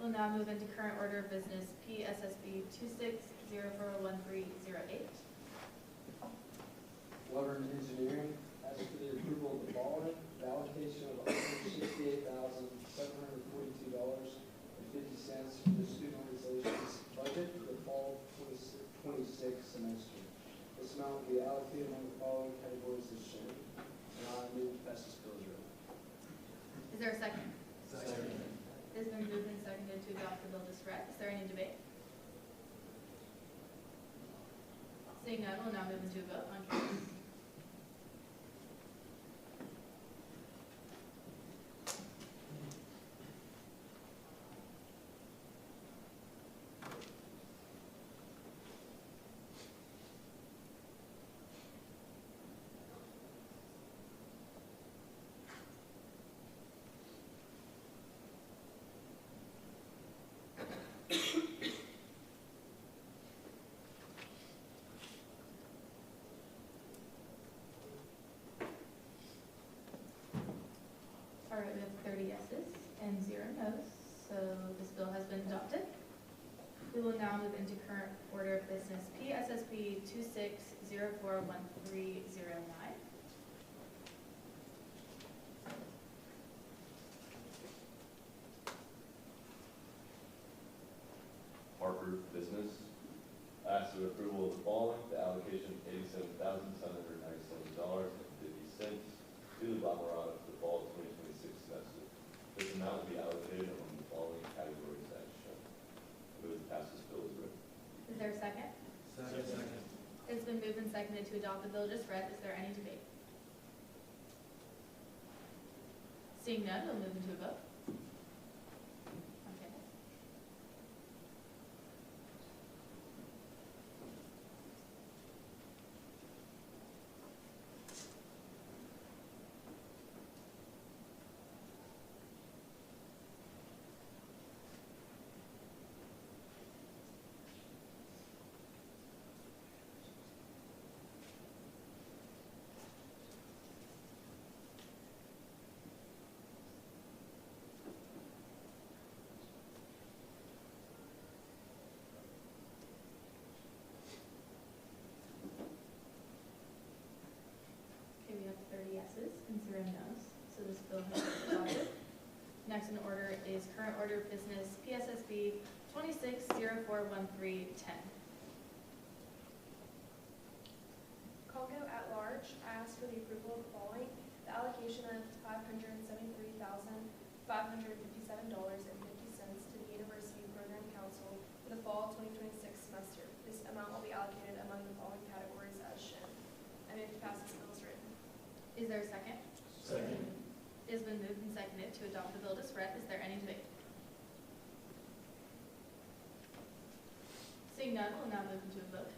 Speaker 1: We'll now move into current order of business PSSB 26041308.
Speaker 19: Auburn Engineering asks for the approval of the following: the allocation of $168,742.50 for the student organization's budget for the fall 26 semester. This amount will be allocated among the following categories as shown. And I move to pass this bill as written.
Speaker 1: Is there a second?
Speaker 19: Second.
Speaker 1: It's been moved and seconded to adopt the bill just read. Is there any debate? Seeing none, we'll now move into a vote on canvas. All right, we have 30 yeses and 0 noes, so this bill has been adopted. We will now move into current order of business PSSB 26041309.
Speaker 18: Parker Business asks for approval of the following: the allocation of $87,797.50 to the Bamarada for the fall 2026 semester. This amount will be allocated among the following categories as shown. Move to pass this bill as written.
Speaker 1: Is there a second?
Speaker 20: Second.
Speaker 1: It's been moved and seconded to adopt the bill just read. Is there any debate? Seeing none, we'll move into a vote. Okay. Okay, we have 30 yeses and 0 noes, so this bill has been adopted. Next in order is current order of business PSSB 26041310.
Speaker 6: Congo at large asks for the approval of the following: the allocation of $573,557.50 to the University Program Council for the fall 2026 semester. This amount will be allocated among the following categories as shown. I move to pass this bill as written.
Speaker 1: Is there a second?
Speaker 20: Second.
Speaker 1: It has been moved and seconded to adopt the bill just read. Is there any debate? Seeing none, we'll now move into a vote.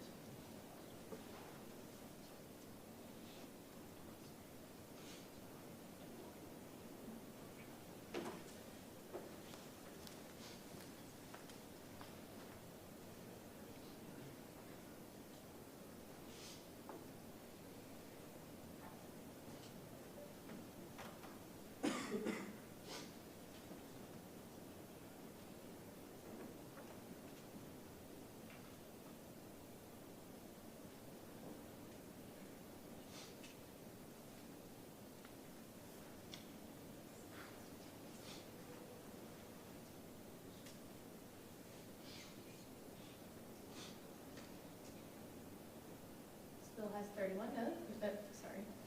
Speaker 1: Bill has 31 no's,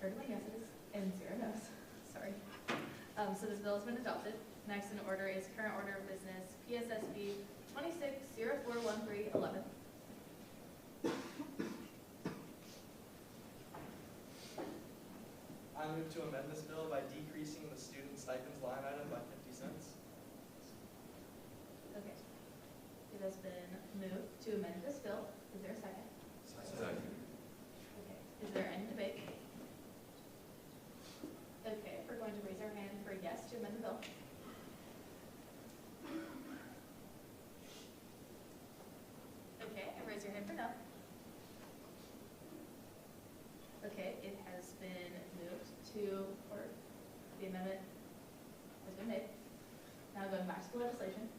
Speaker 1: 31 yeses and 0 no's. Sorry. So this bill has been adopted. Next in order is current order of business, PSSB 26041311.
Speaker 2: I move to amend this bill by decreasing the student stipends line item by 50 cents.
Speaker 1: Okay. It has been moved to amend this bill. Is there a second?
Speaker 18: Second.
Speaker 1: Okay. Is there any debate? Okay, we're going to raise our hand for yes to amend the bill. Okay, and raise your hand for no. Okay, it has been moved to, or the amendment has been made. Now going back to the legislation.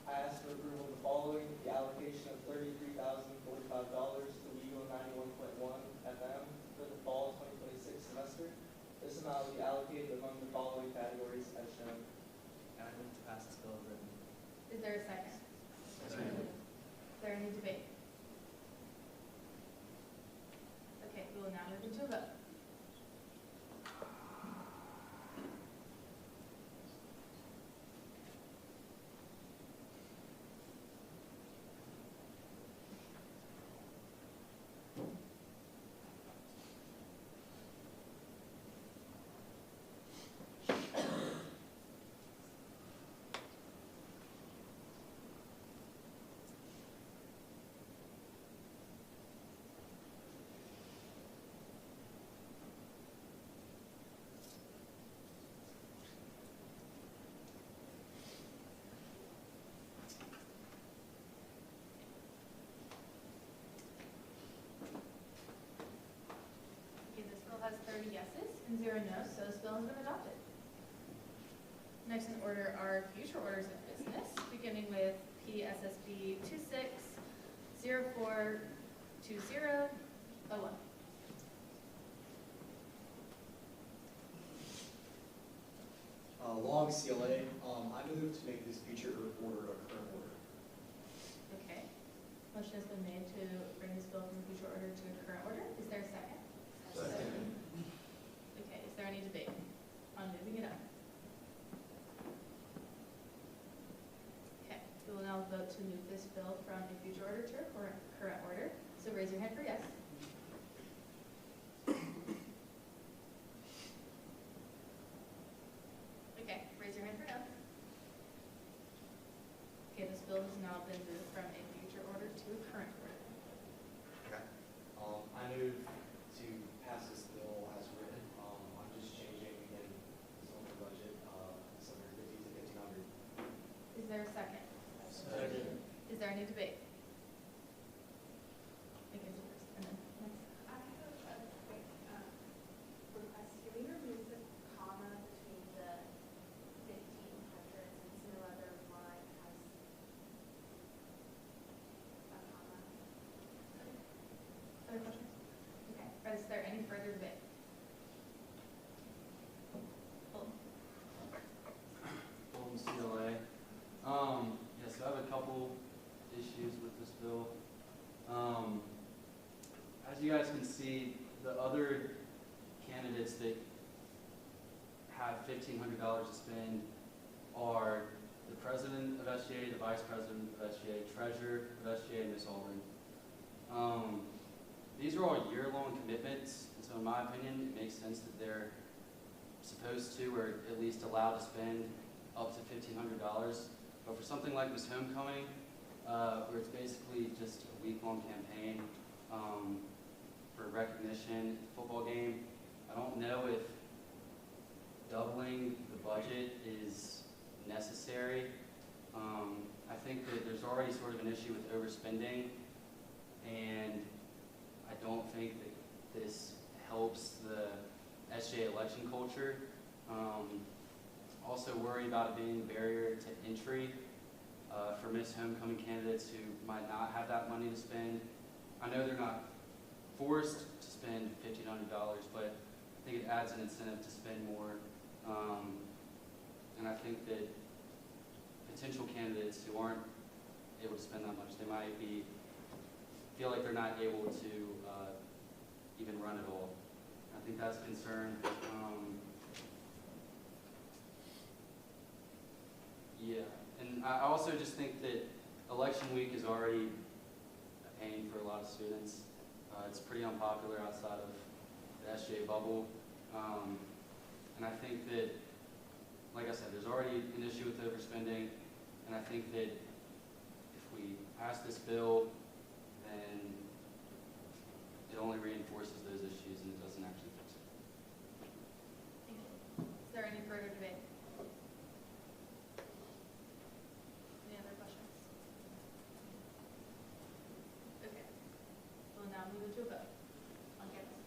Speaker 16: I ask for approval of the following: the allocation of $33,045 to legal 91.1 FM for the fall 2026 semester. This amount will be allocated among the following categories as shown. And I move to pass this bill as written.
Speaker 1: Is there a second?
Speaker 18: Second.
Speaker 1: Is there any debate? Okay, we will now move into a vote. Okay, this bill has 30 yeses and 0 no's, so this bill has been adopted. Next in order are future orders of business, beginning with PSSB 26042001.
Speaker 14: Long CLA, I move to make this future order a current order.
Speaker 1: Okay. Motion has been made to bring this bill from future order to a current order. Is there a second?
Speaker 18: Second.
Speaker 1: Okay, is there any debate on moving it up? Okay, we will now vote to move this bill from a future order to a current order. So raise your hand for yes. Okay, raise your hand for no. Okay, this bill has now been moved from a future order to a current order.
Speaker 14: Okay. I move to pass this bill as written. I'm just changing again some of the budget, 750 to 1,500.
Speaker 1: Is there a second?
Speaker 18: Second.
Speaker 1: Is there any debate? Mackenzie first, and then next.
Speaker 21: I have a quick request. Can we remove the comma between the 1,500 since no other line has a comma?
Speaker 1: Other questions? Okay, is there any further debate?
Speaker 13: CLA. Yeah, so I have a couple issues with this bill. As you guys can see, the other candidates that have $1,500 to spend are the president of SGA, the vice president of SGA, treasurer of SGA, and Ms. Auburn. These are all year-long commitments, and so in my opinion, it makes sense that they're supposed to, or at least allowed to spend up to $1,500. But for something like this homecoming, where it's basically just a week-long campaign for recognition, football game. I don't know if doubling the budget is necessary. I think that there's already sort of an issue with overspending, and I don't think that this helps the SGA election culture. Also worry about it being a barrier to entry for Miss Homecoming candidates who might not have that money to spend. I know they're not forced to spend $1,500, but I think it adds an incentive to spend more. And I think that potential candidates who aren't able to spend that much, they might feel like they're not able to even run at all. I think that's a concern. Yeah, and I also just think that election week is already a pain for a lot of students. It's pretty unpopular outside of the SGA bubble. And I think that, like I said, there's already an issue with overspending, and I think that if we pass this bill, then it only reinforces those issues and it doesn't actually fix it.
Speaker 1: Thank you. Is there any further debate? Any other questions? Okay. We'll now move into a vote on campus.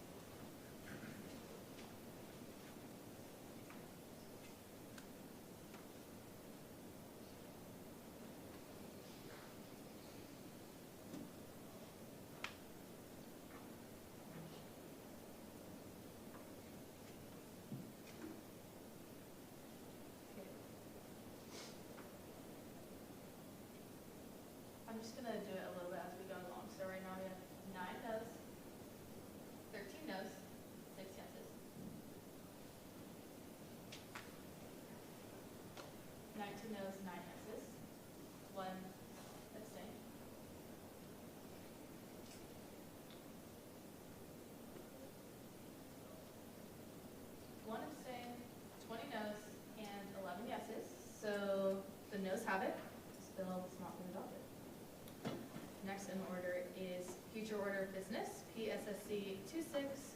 Speaker 1: I'm just gonna do it a little bit as we go along. So right now we have 9 no's, 13 no's, 6 yeses. 19 no's, 9 yeses, 1 abstain. One abstain, 20 no's, and 11 yeses. So the no's have it. This bill has not been adopted. Next in order is future order of business, PSSC 26042020.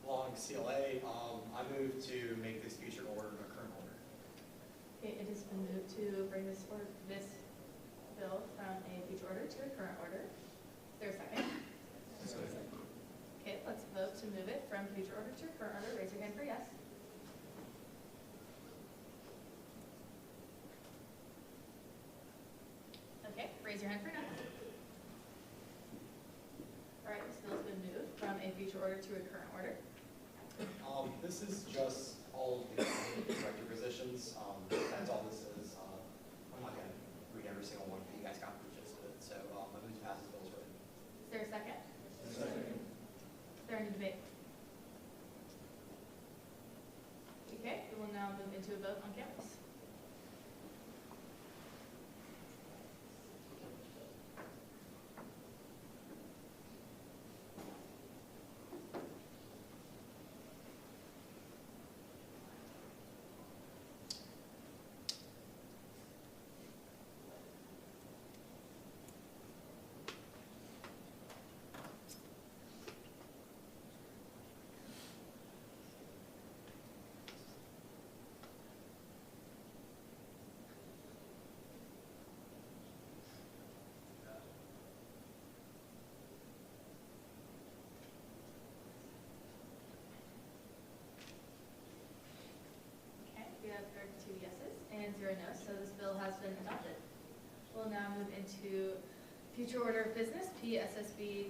Speaker 14: Along CLA, I move to make this future order a current order.
Speaker 1: Okay, it has been moved to bring this bill from a future order to a current order. Is there a second? Okay, let's vote to move it from future order to current order. Raise your hand for yes. Okay, raise your hand for no. All right, this bill has been moved from a future order to a current order.
Speaker 14: This is just all of the director positions. That's all this is. I'm not going to read every single one, but you guys got the gist of it. So I move to pass this bill as written.
Speaker 1: Is there a second?
Speaker 14: Second.
Speaker 1: Is there any debate? Okay, we will now move into a vote on campus. We have 32 yeses and 0 no's, so this bill has been adopted. We'll now move into future order of business, PSSB 26042003.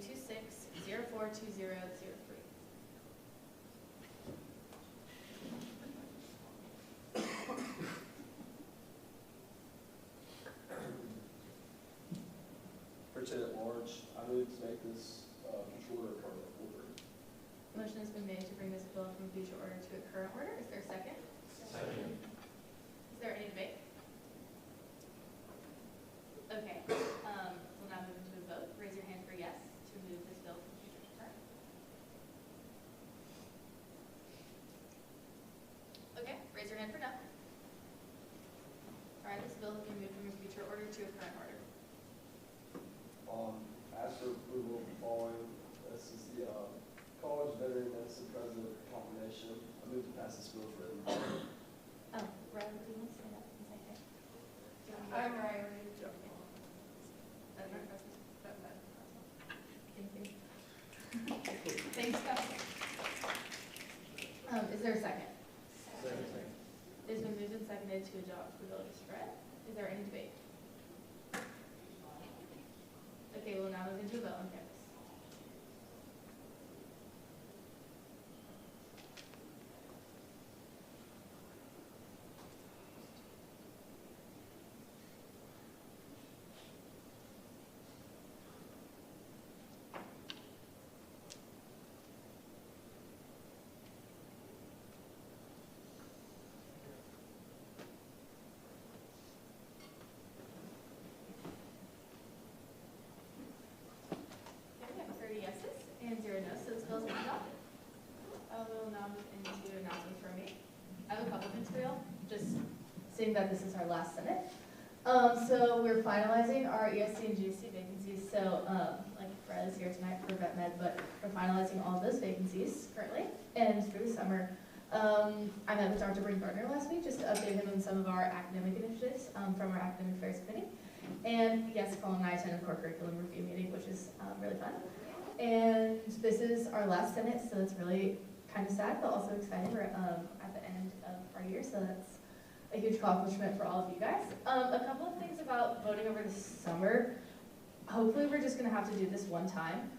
Speaker 2: Richard at large, I move to make this future order a current order.
Speaker 1: Motion has been made to bring this bill from future order to a current order. Is there a second?
Speaker 2: Second.
Speaker 1: Is there any debate? Okay, we'll now move into a vote. Raise your hand for yes to move this Alright, this bill is being moved from a future order to a current order.
Speaker 16: Ask for approval of the following. This is the college veteraness and president combination. I move to pass this bill as written.
Speaker 1: Oh, Riley, do you want to say that in a second?
Speaker 21: I'm Riley.
Speaker 1: Thank you. Thanks, guys. Is there a second?
Speaker 16: Second.
Speaker 1: It's been moved and seconded to adopt the bill as read. Is there any debate? Okay, we'll now move into a vote on campus. Okay, we have 30 yeses and 0 no's, so this bill has been adopted. We'll now move into announcements for me. I have a couple things for y'all, just seeing that this is our last Senate. So we're finalizing our ESC and GSC vacancies, so like Fred is here tonight for vet med, but we're finalizing all of those vacancies currently, and through the summer. I met with Dr. Bryn Gardner last week just to update him on some of our academic initiatives from our Academic Affairs Committee. And yes, Colin and I attended a core curriculum review meeting, which is really fun. And this is our last Senate, so it's really kind of sad, but also exciting. We're at the end of our year, so that's a huge accomplishment for all of you guys. A couple of things about voting over the summer. Hopefully we're just gonna have to do this one time.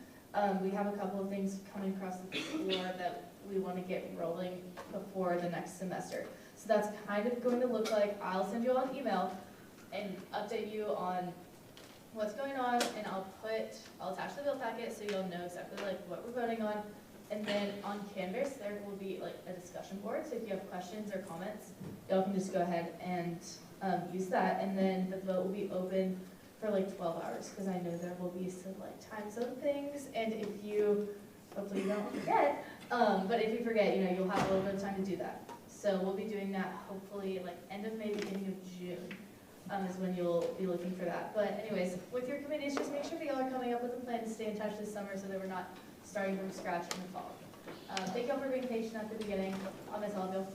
Speaker 1: We have a couple of things coming across the floor that we want to get rolling before the next semester. So that's kind of going to look like, I'll send you all an email and update you on what's going on, and I'll attach the bill packet so you'll know exactly like what we're voting on. And then on Canvas, there will be like a discussion board, so if you have questions or comments, y'all can just go ahead and use that. And then the vote will be open for like 12 hours, because I know there will be some like time zone things, and if you, hopefully you don't forget, but if you forget, you know, you'll have a little bit of time to do that. So we'll be doing that hopefully like end of May, beginning of June. Is when you'll be looking for that. But anyways, with your committees, just make sure that y'all are coming up with a plan to stay in touch this summer so that we're not starting from scratch in the fall. Thank y'all for being patient at the beginning. I'll miss all of you.